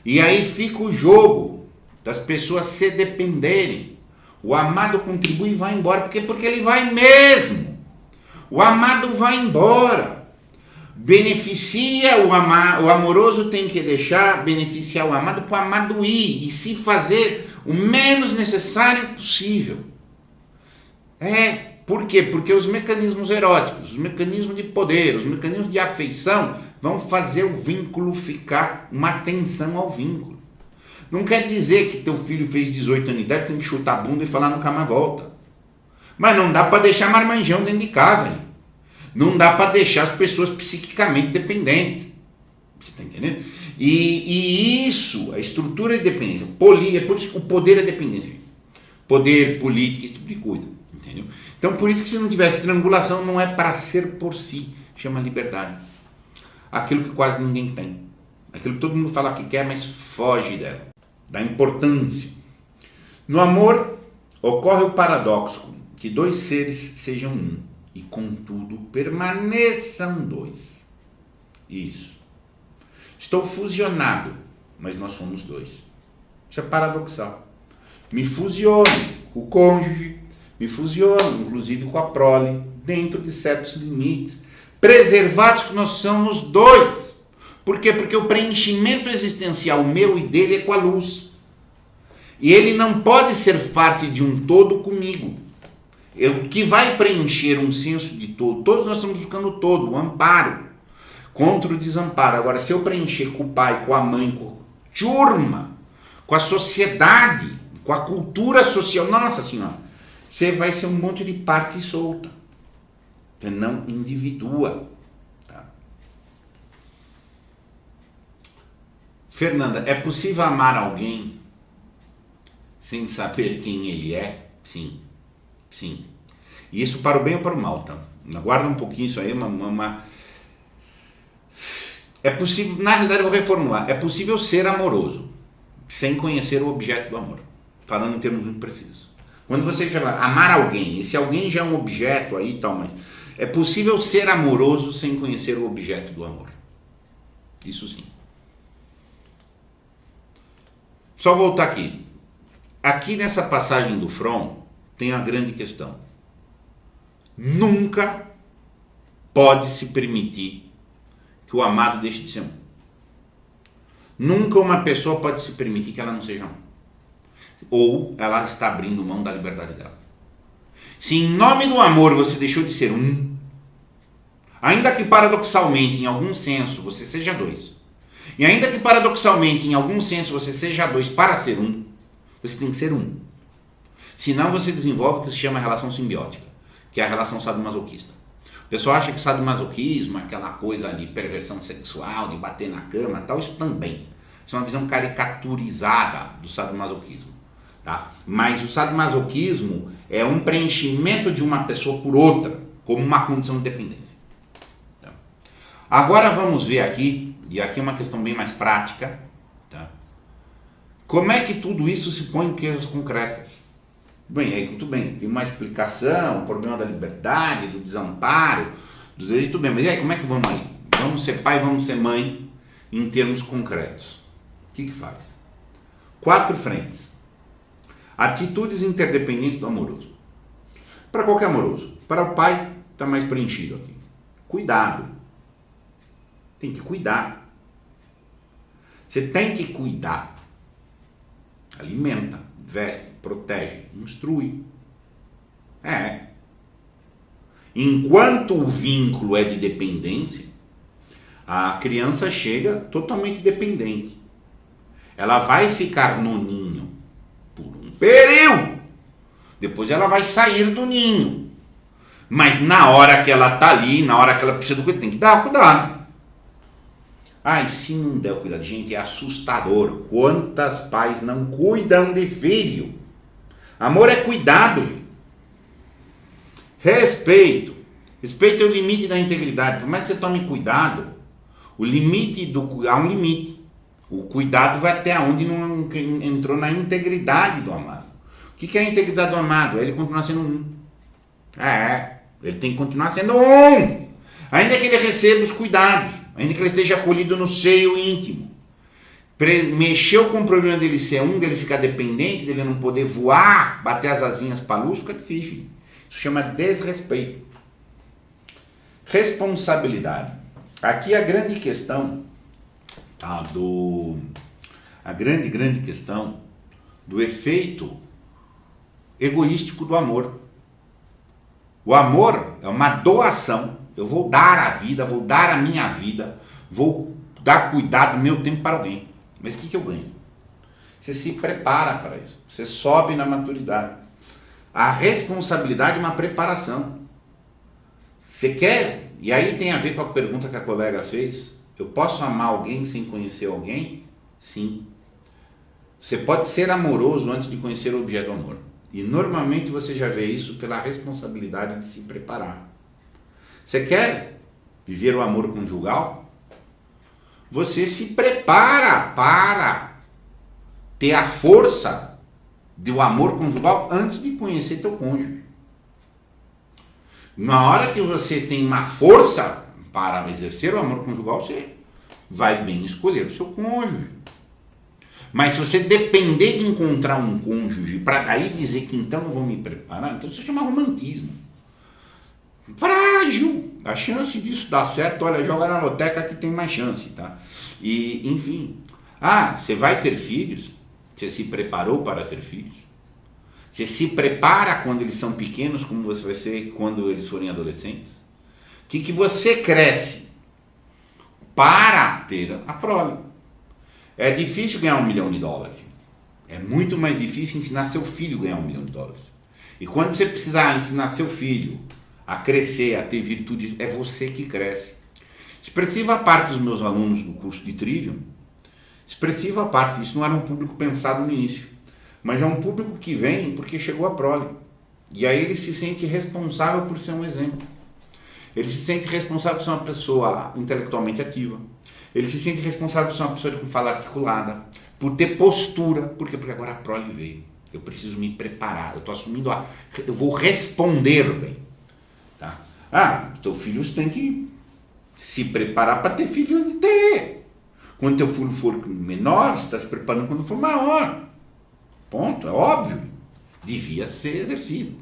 E aí fica o jogo das pessoas se dependerem. O amado contribui e vai embora. Porque ele vai mesmo. O amado vai embora. Beneficia o amado. O amoroso tem que deixar beneficiar o amado para o amado ir. E se fazer o menos necessário possível. Por quê? Porque os mecanismos eróticos, os mecanismos de poder, os mecanismos de afeição vão fazer o vínculo ficar uma tensão ao vínculo. Não quer dizer que teu filho fez 18 anos de idade, tem que chutar a bunda e falar nunca mais volta. Mas não dá para deixar marmanjão dentro de casa. Hein? Não dá para deixar as pessoas psiquicamente dependentes. Você está entendendo? E isso, a estrutura de dependência, é por isso que o poder é dependência. Poder, política, esse tipo de coisa. Entendeu? Então por isso que se não tivesse triangulação, não é para ser por si. chama liberdade. Aquilo que quase ninguém tem. Aquilo que todo mundo fala que quer, mas foge dela. Da importância. No amor, ocorre o paradoxo que dois seres sejam um e, contudo, permaneçam dois. Isso. Estou fusionado, mas nós somos dois. Isso é paradoxal. Me fusiono com o cônjuge, me fusiono, inclusive, com a prole, dentro de certos limites, preservados que nós somos dois. Por quê? Porque o preenchimento existencial meu e dele é com a luz. E ele não pode ser parte de um todo comigo. O que vai preencher um senso de todo, todos nós estamos buscando o todo, o amparo, contra o desamparo. Agora, se eu preencher com o pai, com a mãe, com a turma, com a sociedade, com a cultura social, nossa senhora, você vai ser um monte de parte solta. Você não individua. Tá? Fernanda, é possível amar alguém sem saber quem ele é? Sim. Sim. E isso para o bem ou para o mal, tá? Aguarda um pouquinho isso aí, É possível, na realidade eu vou reformular, é possível ser amoroso sem conhecer o objeto do amor. Falando em termos muito precisos. Quando você fala amar alguém, esse alguém já é um objeto aí e tal, mas é possível ser amoroso sem conhecer o objeto do amor. Isso sim. Só voltar aqui. Aqui nessa passagem do Fromm tem a grande questão. Nunca pode se permitir que o amado deixe de ser um. Nunca uma pessoa pode se permitir que ela não seja um. Ou ela está abrindo mão da liberdade dela. Se em nome do amor você deixou de ser um, ainda que paradoxalmente, em algum senso, você seja dois, e ainda que paradoxalmente, em algum senso, você seja dois para ser um, você tem que ser um. Senão você desenvolve o que se chama relação simbiótica, que é a relação sadomasoquista. O pessoal acha que sadomasoquismo é aquela coisa de perversão sexual, de bater na cama e tal, isso também. Isso é uma visão caricaturizada do sadomasoquismo. Tá? Mas o sadomasoquismo é um preenchimento de uma pessoa por outra, como uma condição de dependência. Tá? Agora vamos ver aqui, e aqui é uma questão bem mais prática, tá? Como é que tudo isso se põe em coisas concretas? Bem, aí tudo bem, tem uma explicação, o problema da liberdade, do desamparo, do direito, tudo bem, mas e aí, como é que vamos aí? Vamos ser pai, vamos ser mãe, em termos concretos. O que faz? 4 frentes. Atitudes interdependentes do amoroso. Para qualquer amoroso. Para o pai, está mais preenchido aqui. Cuidado. Tem que cuidar. Você tem que cuidar. Alimenta, veste, protege, instrui. Enquanto o vínculo é de dependência, a criança chega totalmente dependente. Ela vai ficar no ninho por um período. Depois ela vai sair do ninho. Mas na hora que ela está ali, na hora que ela precisa do cuidado, tem que dar cuidado. E se não der o cuidado, gente, é assustador. Quantas pais não cuidam de filho? Amor é cuidado. Respeito. Respeito é o limite da integridade. Por mais que você tome cuidado, há um limite. O cuidado vai até onde não entrou na integridade do amado. O que é a integridade do amado? É ele continuar sendo um. Ele tem que continuar sendo um. Ainda que ele receba os cuidados, ainda que ele esteja acolhido no seio íntimo. Mexeu com o problema dele ser um, dele ficar dependente, dele não poder voar, bater as asinhas para a luz, fica difícil. Isso chama desrespeito. Responsabilidade. Aqui a grande questão, a grande questão do efeito egoístico do amor. O amor é uma doação. Eu vou dar a vida, vou dar a minha vida, vou dar cuidado do meu tempo para alguém. Mas o que eu ganho? Você se prepara para isso. Você sobe na maturidade. A responsabilidade é uma preparação. Você quer? E aí tem a ver com a pergunta que a colega fez. Eu posso amar alguém sem conhecer alguém? Sim. Você pode ser amoroso antes de conhecer o objeto do amor. E normalmente você já vê isso pela responsabilidade de se preparar. Você quer viver o amor conjugal, você se prepara para ter a força do amor conjugal antes de conhecer teu cônjuge. Na hora que você tem uma força para exercer o amor conjugal, você vai bem escolher o seu cônjuge. Mas se você depender de encontrar um cônjuge para daí dizer que então eu vou me preparar, então isso chama romantismo. Frágil. A chance disso dar certo, olha, joga na loteca que tem mais chance, tá? E, enfim. Você vai ter filhos? Você se preparou para ter filhos? Você se prepara quando eles são pequenos, como você vai ser quando eles forem adolescentes? O que você cresce para ter a prole? É difícil ganhar $1 milhão. É muito mais difícil ensinar seu filho a ganhar $1 milhão. E quando você precisar ensinar seu filho a crescer, a ter virtudes, é você que cresce. Expressiva parte dos meus alunos do curso de Trivium, expressiva parte, isso não era um público pensado no início, mas é um público que vem porque chegou a prole. E aí ele se sente responsável por ser um exemplo. Ele se sente responsável por ser uma pessoa intelectualmente ativa. Ele se sente responsável por ser uma pessoa com fala articulada, por ter postura. Por quê? Porque agora a prole veio. Eu preciso me preparar. Eu estou assumindo eu vou responder bem. Tá? Teu filho tem que se preparar para ter filho de ter. Quando teu filho for menor, você está se preparando quando for maior. Ponto, é óbvio. Devia ser exercido.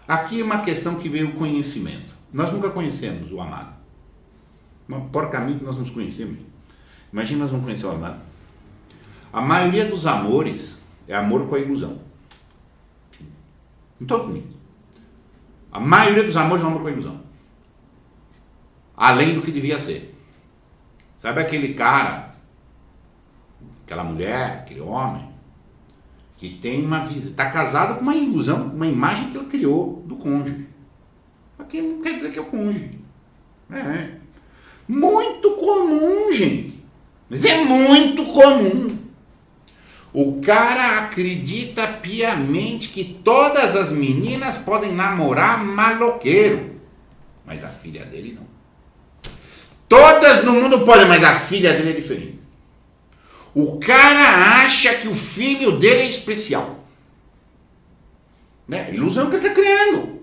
Aqui é uma questão que veio o conhecimento. Nós nunca conhecemos o amado. Porcamente nós nos conhecemos. Imagina nós não conhecer o amado. A maioria dos amores é amor com a ilusão. Em todos os níveis. A maioria dos amores é amor com a ilusão. Além do que devia ser. Sabe aquele cara, aquela mulher, aquele homem, que tem uma visão, está casado com uma ilusão, uma imagem que ele criou do cônjuge. Aqui não quer dizer que é o cônjuge. Muito comum, gente. Mas é muito comum. O cara acredita piamente que todas as meninas podem namorar maloqueiro. Mas a filha dele não. Todas no mundo podem, mas a filha dele é diferente. O cara acha que o filho dele é especial. Né? Ilusão que ele está criando.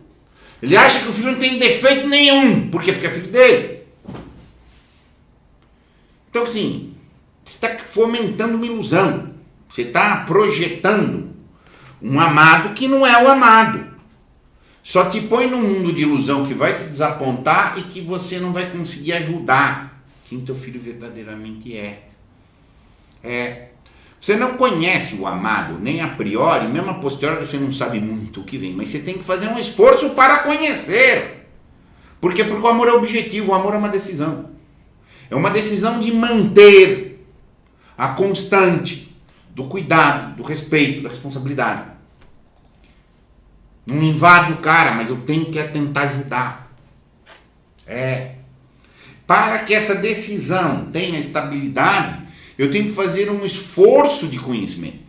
Ele acha que o filho não tem defeito nenhum. Por quê? Porque é filho dele. Então, assim, você está fomentando uma ilusão. Você está projetando um amado que não é o amado. Só te põe num mundo de ilusão que vai te desapontar e que você não vai conseguir ajudar quem teu filho verdadeiramente é. Você não conhece o amado, nem a priori, mesmo a posteriori você não sabe muito o que vem, mas você tem que fazer um esforço para conhecer. Por quê? Porque o amor é objetivo, o amor é uma decisão. É uma decisão de manter a constante do cuidado, do respeito, da responsabilidade. Não invado o cara, mas eu tenho que tentar ajudar. Para que essa decisão tenha estabilidade, eu tenho que fazer um esforço de conhecimento.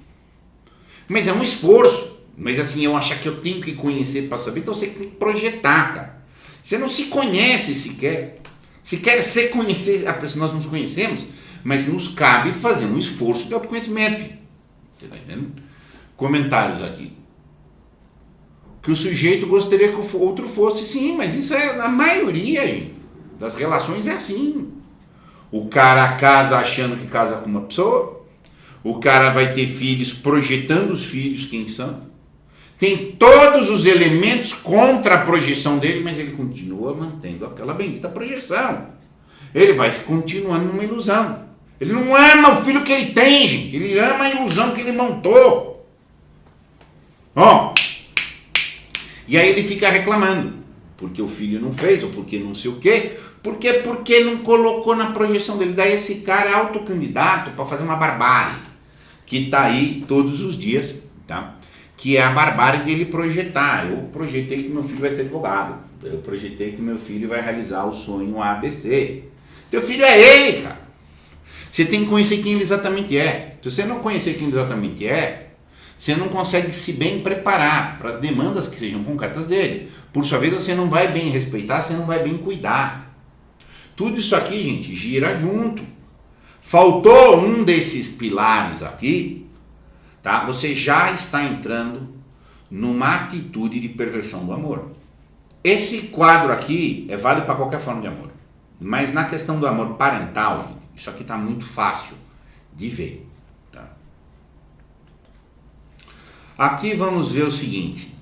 Mas é um esforço. Mas assim, eu achar que eu tenho que conhecer para saber, então você tem que projetar, cara. Você não se conhece sequer. Se quer se conhecer, nós nos conhecemos, mas nos cabe fazer um esforço de autoconhecimento. Você está entendendo? Comentários aqui. Que o sujeito gostaria que o outro fosse, sim, mas isso é a maioria das relações é assim. O cara casa achando que casa com uma pessoa, o cara vai ter filhos projetando os filhos quem são, tem todos os elementos contra a projeção dele, mas ele continua mantendo aquela bendita projeção. Ele vai continuando numa ilusão. Ele não ama o filho que ele tem, gente, ele ama a ilusão que ele montou. E aí ele fica reclamando, porque o filho não fez, ou porque não sei o quê, porque não colocou na projeção dele. Daí esse cara é autocandidato para fazer uma barbárie, que está aí todos os dias, tá? Que é a barbárie dele projetar. Eu projetei que meu filho vai ser advogado, eu projetei que meu filho vai realizar o sonho ABC. Teu filho é ele, cara. Você tem que conhecer quem ele exatamente é. Se você não conhecer quem ele exatamente é, você não consegue se bem preparar para as demandas que sejam concretas dele. Por sua vez, você não vai bem respeitar, você não vai bem cuidar. Tudo isso aqui, gente, gira junto. Faltou um desses pilares aqui, tá? Você já está entrando numa atitude de perversão do amor. Esse quadro aqui é válido para qualquer forma de amor. Mas na questão do amor parental, gente, isso aqui está muito fácil de ver. Tá? Aqui vamos ver o seguinte.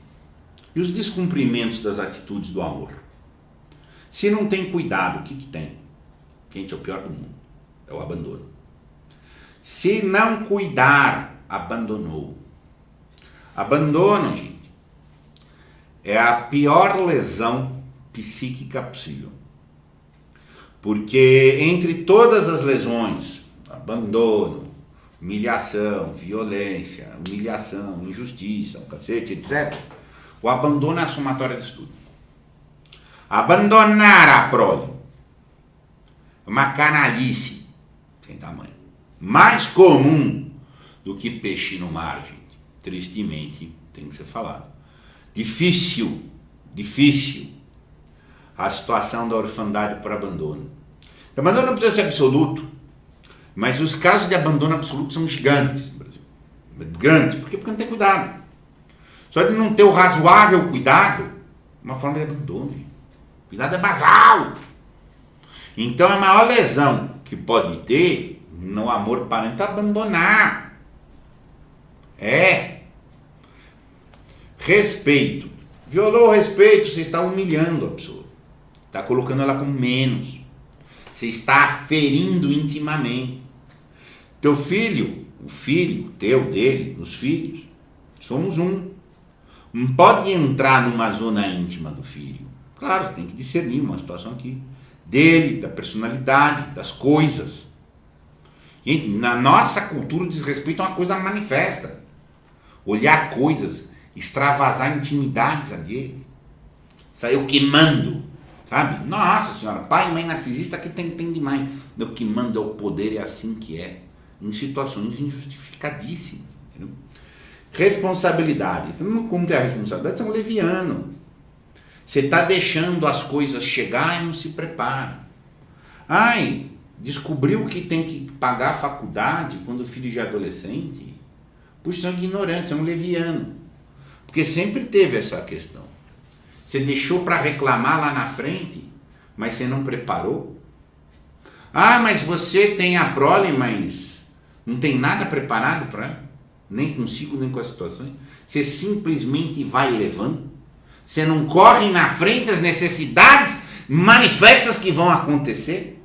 E os descumprimentos das atitudes do amor? Se não tem cuidado, o que tem? Gente, é o pior do mundo. É o abandono. Se não cuidar, abandonou. Abandono, gente, é a pior lesão psíquica possível. Porque entre todas as lesões, abandono, humilhação, violência, injustiça, um cacete, etc., o abandono é a somatória disso tudo. Abandonar a prole é uma canalice sem tamanho. Mais comum do que peixe no mar, gente. Tristemente, tem que ser falado. Difícil a situação da orfandade por abandono. O abandono não precisa ser absoluto, mas os casos de abandono absoluto são gigantes no Brasil. Grandes, porque não tem cuidado. Só de não ter o razoável cuidado, uma forma de abandono. Cuidado é basal. Então a maior lesão que pode ter no amor parental é abandonar. Respeito. Violou o respeito, você está humilhando a pessoa. Está colocando ela com menos. Você está ferindo intimamente. Teu filho, o filho teu, dele, os filhos, somos um. Não pode entrar numa zona íntima do filho. Claro, tem que discernir uma situação aqui. Dele, da personalidade, das coisas. Gente, na nossa cultura o desrespeito é uma coisa manifesta. Olhar coisas, extravasar intimidades alheias. Saiu queimando, sabe? Nossa senhora, pai e mãe narcisista aqui tem demais. O que manda é o poder, é assim que é. Em situações injustificadíssimas. Entendeu? Responsabilidade. Você não cumpre a responsabilidade, você é um leviano. Você está deixando as coisas chegar e não se prepara. Ai, descobriu que tem que pagar a faculdade quando o filho já é adolescente? Puxa, você é um ignorante, você é um leviano. Porque sempre teve essa questão. Você deixou para reclamar lá na frente, mas você não preparou. Ah, mas você tem a prole, mas não tem nada preparado para ela. Nem consigo, nem com as situações. Você simplesmente vai levando. Você não corre na frente as necessidades manifestas que vão acontecer.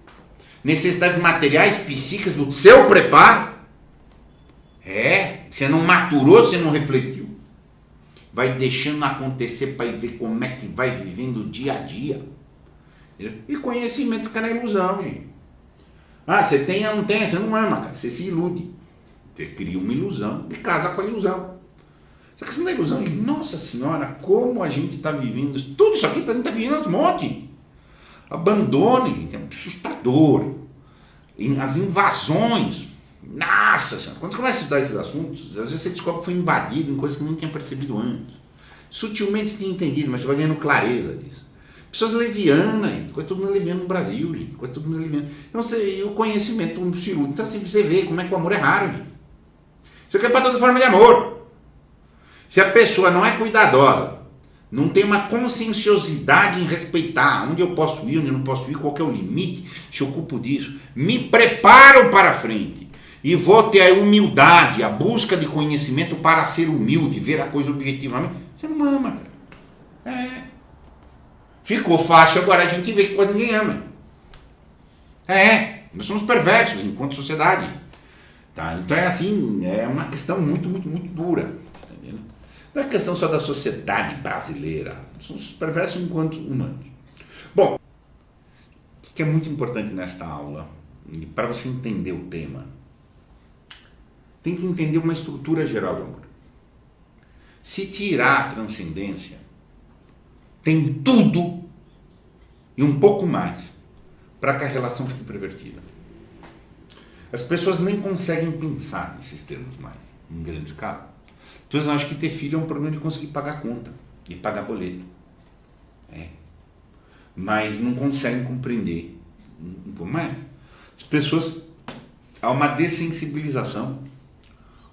Necessidades materiais, psíquicas do seu preparo. Você não maturou, você não refletiu. Vai deixando acontecer para ver como é que vai vivendo o dia a dia. E conhecimento fica na ilusão, gente. Ah, você tem ou não tem, você não ama, cara. Você se ilude. Você cria uma ilusão e casa com a ilusão. Só que essa não é ilusão. Nossa senhora, como a gente está vivendo isso. Tudo isso aqui a gente está vivendo um monte. Abandone, é assustador. As invasões. Nossa senhora, quando você começa a estudar esses assuntos, às vezes você descobre que foi invadido em coisas que não tinha percebido antes. Sutilmente você tinha entendido, mas você vai ganhando clareza disso. Pessoas levianas, coisa todo mundo leviano no Brasil, gente. Coisa todo mundo leviano. Então o conhecimento do cirúrgico. Então assim, você vê como é que o amor é raro, gente. Isso aqui é para toda forma de amor. Se a pessoa não é cuidadosa, não tem uma conscienciosidade em respeitar onde eu posso ir, onde eu não posso ir, qual que é o limite, se eu ocupo disso, me preparo para frente e vou ter a humildade, a busca de conhecimento para ser humilde, ver a coisa objetivamente, você não ama, cara. Ficou fácil agora a gente ver que quase ninguém ama. Nós somos perversos enquanto sociedade. Tá? Então é assim, é uma questão muito, muito, muito dura. Tá entendendo? Não é questão só da sociedade brasileira. Somos perversos enquanto humanos. Bom, o que é muito importante nesta aula, e para você entender o tema, tem que entender uma estrutura geral do amor. Se tirar a transcendência, tem tudo e um pouco mais para que a relação fique pervertida. As pessoas nem conseguem pensar nesses termos mais, em grande escala. As pessoas acham que ter filho é um problema de conseguir pagar conta e pagar boleto. Mas não conseguem compreender um pouco mais. As pessoas, há uma dessensibilização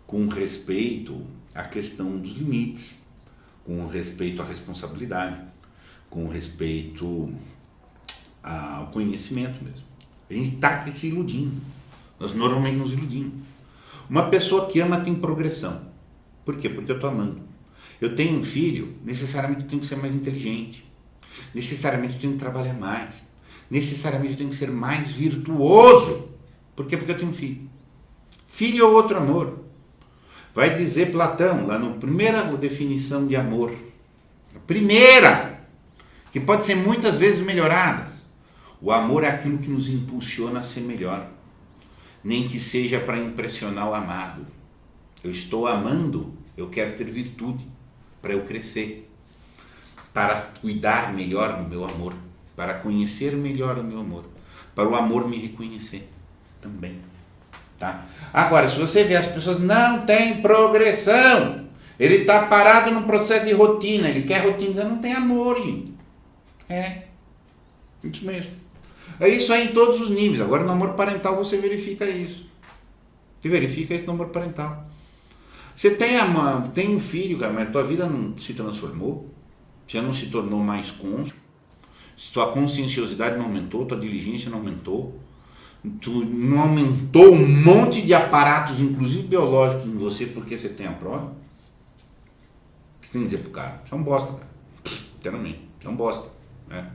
com respeito à questão dos limites, com respeito à responsabilidade, com respeito ao conhecimento mesmo. A gente está se iludindo. Nós normalmente nos iludimos. Uma pessoa que ama tem progressão. Por quê? Porque eu estou amando. Eu tenho um filho, necessariamente eu tenho que ser mais inteligente. Necessariamente eu tenho que trabalhar mais. Necessariamente eu tenho que ser mais virtuoso. Por quê? Porque eu tenho um filho. Filho é outro amor. Vai dizer Platão, lá na primeira definição de amor. A primeira, que pode ser muitas vezes melhorada. O amor é aquilo que nos impulsiona a ser melhor. Nem que seja para impressionar o amado. Eu estou amando, eu quero ter virtude para eu crescer, para cuidar melhor do meu amor, para conhecer melhor o meu amor, para o amor me reconhecer também. Tá? Agora, se você vê as pessoas não têm progressão, ele está parado no processo de rotina, ele quer rotina, não tem amor, gente. Isso mesmo. É isso aí em todos os níveis. Agora no amor parental você verifica isso. Você verifica isso no amor parental. Você tem um filho, cara, mas tua vida não se transformou, você não se tornou mais cônscio, tua conscienciosidade não aumentou, tua diligência não aumentou, tu não aumentou um monte de aparatos, inclusive biológicos, em você porque você tem a prova. O que você tem que dizer pro cara? Você é um bosta, cara. Literalmente, você é um bosta. Né?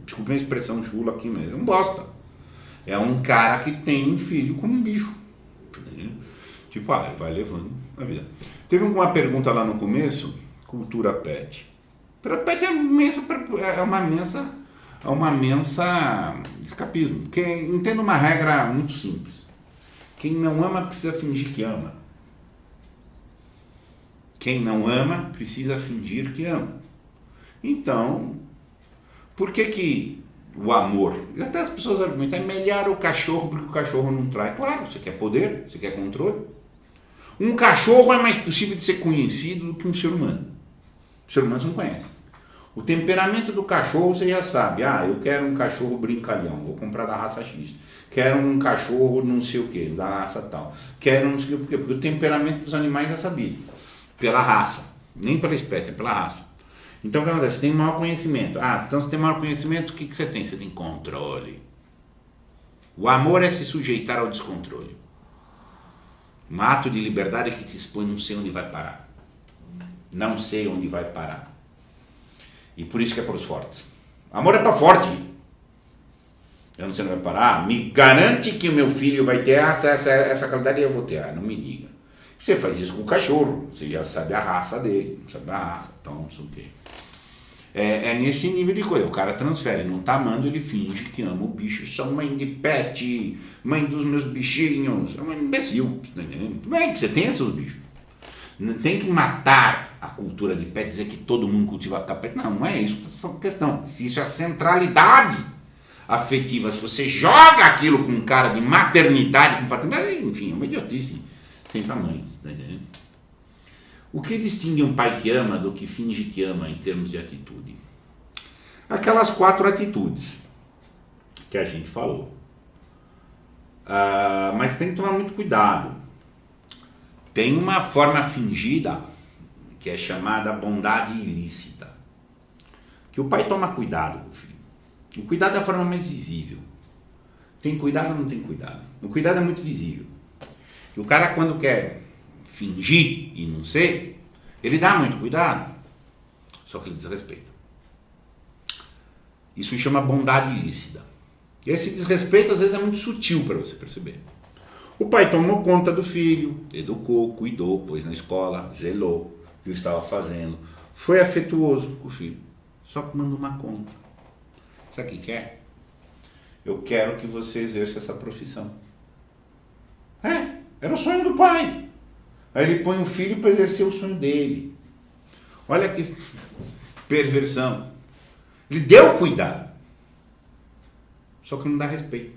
Desculpa a expressão chula aqui, mas é um bosta. É um cara que tem um filho como um bicho. Tipo, ele vai levando a vida. Teve uma pergunta lá no começo, cultura pet. Cultura pet é uma mensa escapismo. Porque entenda uma regra muito simples. Quem não ama precisa fingir que ama. Quem não ama precisa fingir que ama. Então, por que o amor? Até as pessoas argumentam, é melhor o cachorro porque o cachorro não trai. Claro, você quer poder, você quer controle. Um cachorro é mais possível de ser conhecido do que um ser humano. O ser humano você não conhece. O temperamento do cachorro você já sabe. Eu quero um cachorro brincalhão, vou comprar da raça X. Quero um cachorro não sei o que, da raça tal. Quero não sei o que, porque o temperamento dos animais é sabido. Pela raça. Nem pela espécie, é pela raça. Então o que acontece? Você tem maior conhecimento. Então você tem maior conhecimento, o que você tem? Você tem controle. O amor é se sujeitar ao descontrole. Um ato de liberdade que te expõe, não sei onde vai parar. Não sei onde vai parar. E por isso que é para os fortes. Amor é para forte. Eu não sei onde vai parar. Me garante que o meu filho vai ter essa qualidade e eu vou ter. Não me diga. Você faz isso com o cachorro. Você já sabe a raça dele. Sabe a raça. Então, não sei o quê. É nesse nível de coisa. O cara transfere, não tá amando, ele finge que ama o bicho. Sou mãe de pet, mãe dos meus bichinhos. É um imbecil, tá entendendo? Tudo bem que você tem esses bichos. Não tem que matar a cultura de pet, dizer que todo mundo cultiva pet. Não é isso a questão. Se isso é a centralidade afetiva, se você joga aquilo com cara de maternidade, com paternidade, enfim, é uma idiotice sem tamanho, tá entendendo? O que distingue um pai que ama do que finge que ama em termos de atitude? Aquelas 4 atitudes que a gente falou. Mas tem que tomar muito cuidado. Tem uma forma fingida que é chamada bondade ilícita. Que o pai toma cuidado com o filho. O cuidado é a forma mais visível. Tem cuidado ou não tem cuidado? O cuidado é muito visível. E o cara quando quer fingir e não ser, ele dá muito cuidado, só que ele desrespeita. Isso se chama bondade ilícita. E esse desrespeito às vezes é muito sutil para você perceber. O pai tomou conta do filho, educou, cuidou, pôs na escola, zelou, viu o que estava fazendo, foi afetuoso com o filho, só que mandou uma conta. Sabe o que quer? Eu quero que você exerça essa profissão. Era o sonho do pai. Aí ele põe um filho para exercer o sonho dele. Olha que perversão. Ele deu cuidado. Só que não dá respeito.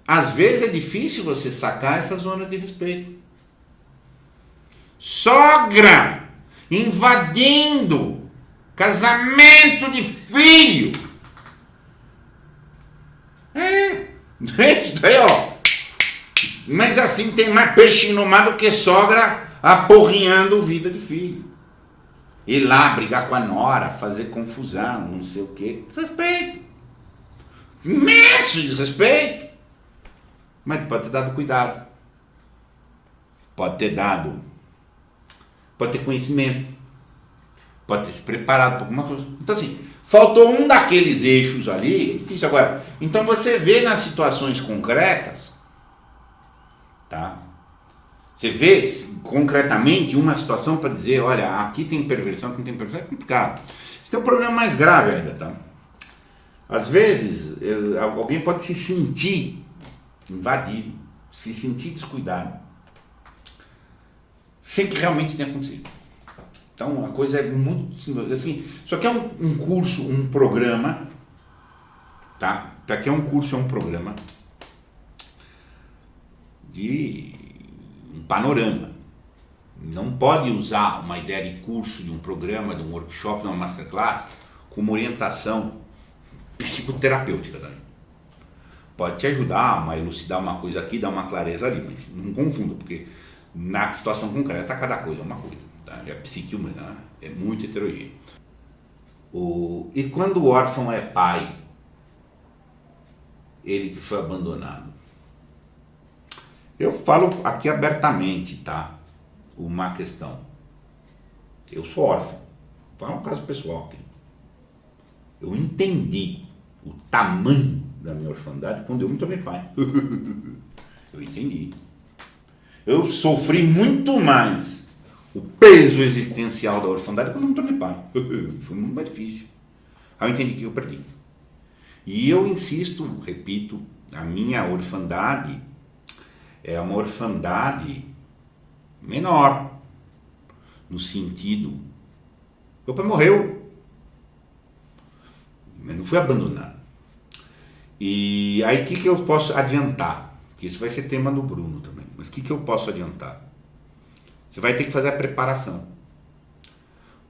Às vezes é difícil você sacar essa zona de respeito. Sogra invadindo casamento de filho. Isso daí, ó. Mas assim tem mais peixe no mar do que sogra aporrinhando vida de filho. Ir lá brigar com a nora, fazer confusão, não sei o quê. Desrespeito. Imenso desrespeito. Mas pode ter dado cuidado. Pode ter conhecimento. Pode ter se preparado para alguma coisa. Então assim, faltou um daqueles eixos ali, é difícil agora. Então você vê nas situações concretas, tá? Você vê concretamente uma situação para dizer, olha, aqui tem perversão, aqui não tem perversão, é complicado. Isso tem um problema mais grave ainda, tá? Às vezes, alguém pode se sentir invadido, se sentir descuidado, sem que realmente tenha acontecido. Então, a coisa é muito assim, isso aqui é um curso, um programa, tá? Isso aqui é um curso, é um programa de um panorama. Não pode usar uma ideia de curso, de um programa, de um workshop, de uma masterclass, como orientação psicoterapêutica também. Pode te ajudar a elucidar uma coisa aqui, dar uma clareza ali, mas não confunda, porque na situação concreta cada coisa é uma coisa. Tá? A psique humana é muito heterogênea. E quando o órfão é pai, ele que foi abandonado, eu falo aqui abertamente, tá? Uma questão. Eu sou órfão. Vou falar um caso pessoal aqui. Eu entendi o tamanho da minha orfandade quando eu me tornei pai. Eu entendi. Eu sofri muito mais o peso existencial da orfandade quando eu me tornei pai. Foi muito mais difícil. Aí eu entendi que eu perdi. E eu insisto, repito, a minha orfandade é uma orfandade menor, no sentido, meu pai morreu, mas não fui abandonado. E aí o que eu posso adiantar? Que isso vai ser tema do Bruno também, mas o que eu posso adiantar? Você vai ter que fazer a preparação,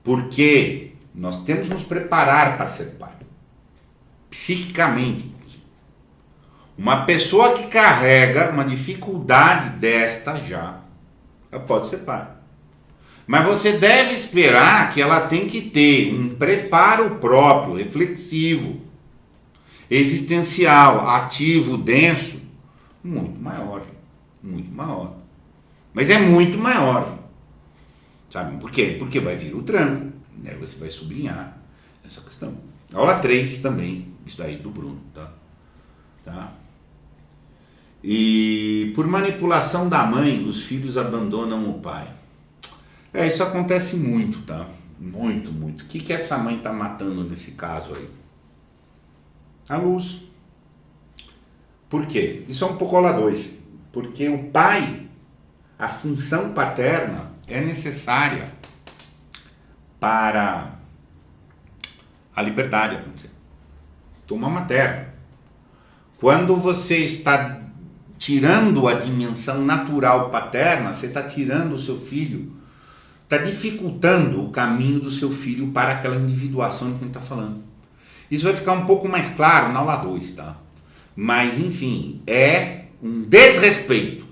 porque nós temos que nos preparar para ser pai, psiquicamente. Uma pessoa que carrega uma dificuldade desta já, ela pode ser pai. Mas você deve esperar que ela tem que ter um preparo próprio, reflexivo, existencial, ativo, denso, muito maior. Muito maior. Mas é muito maior. Sabe por quê? Porque vai vir o tranco. Né? Você vai sublinhar essa questão. Aula 3 também, isso daí do Bruno, tá? E por manipulação da mãe, os filhos abandonam o pai. Isso acontece muito, tá? Muito, muito. O que essa mãe tá matando nesse caso aí? A luz. Por quê? Isso é um pouco aula 2. Porque o pai, a função paterna é necessária para a liberdade acontecer. Toma materna. Quando você está tirando a dimensão natural paterna, você está tirando o seu filho, está dificultando o caminho do seu filho para aquela individuação de quem está falando. Isso vai ficar um pouco mais claro na aula 2, tá? Mas, enfim, é um desrespeito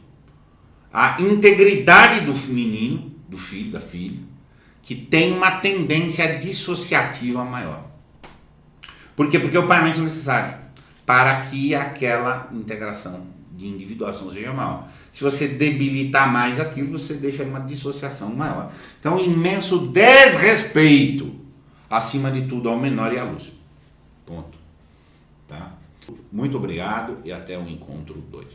à integridade do menino, do filho, da filha, que tem uma tendência dissociativa maior. Por quê? Porque o pai é mais necessário para que aquela integração de individuação seja maior. Se você debilitar mais aquilo, você deixa uma dissociação maior. Então, imenso desrespeito, acima de tudo, ao menor e à luz. Ponto. Tá? Muito obrigado e até o encontro 2.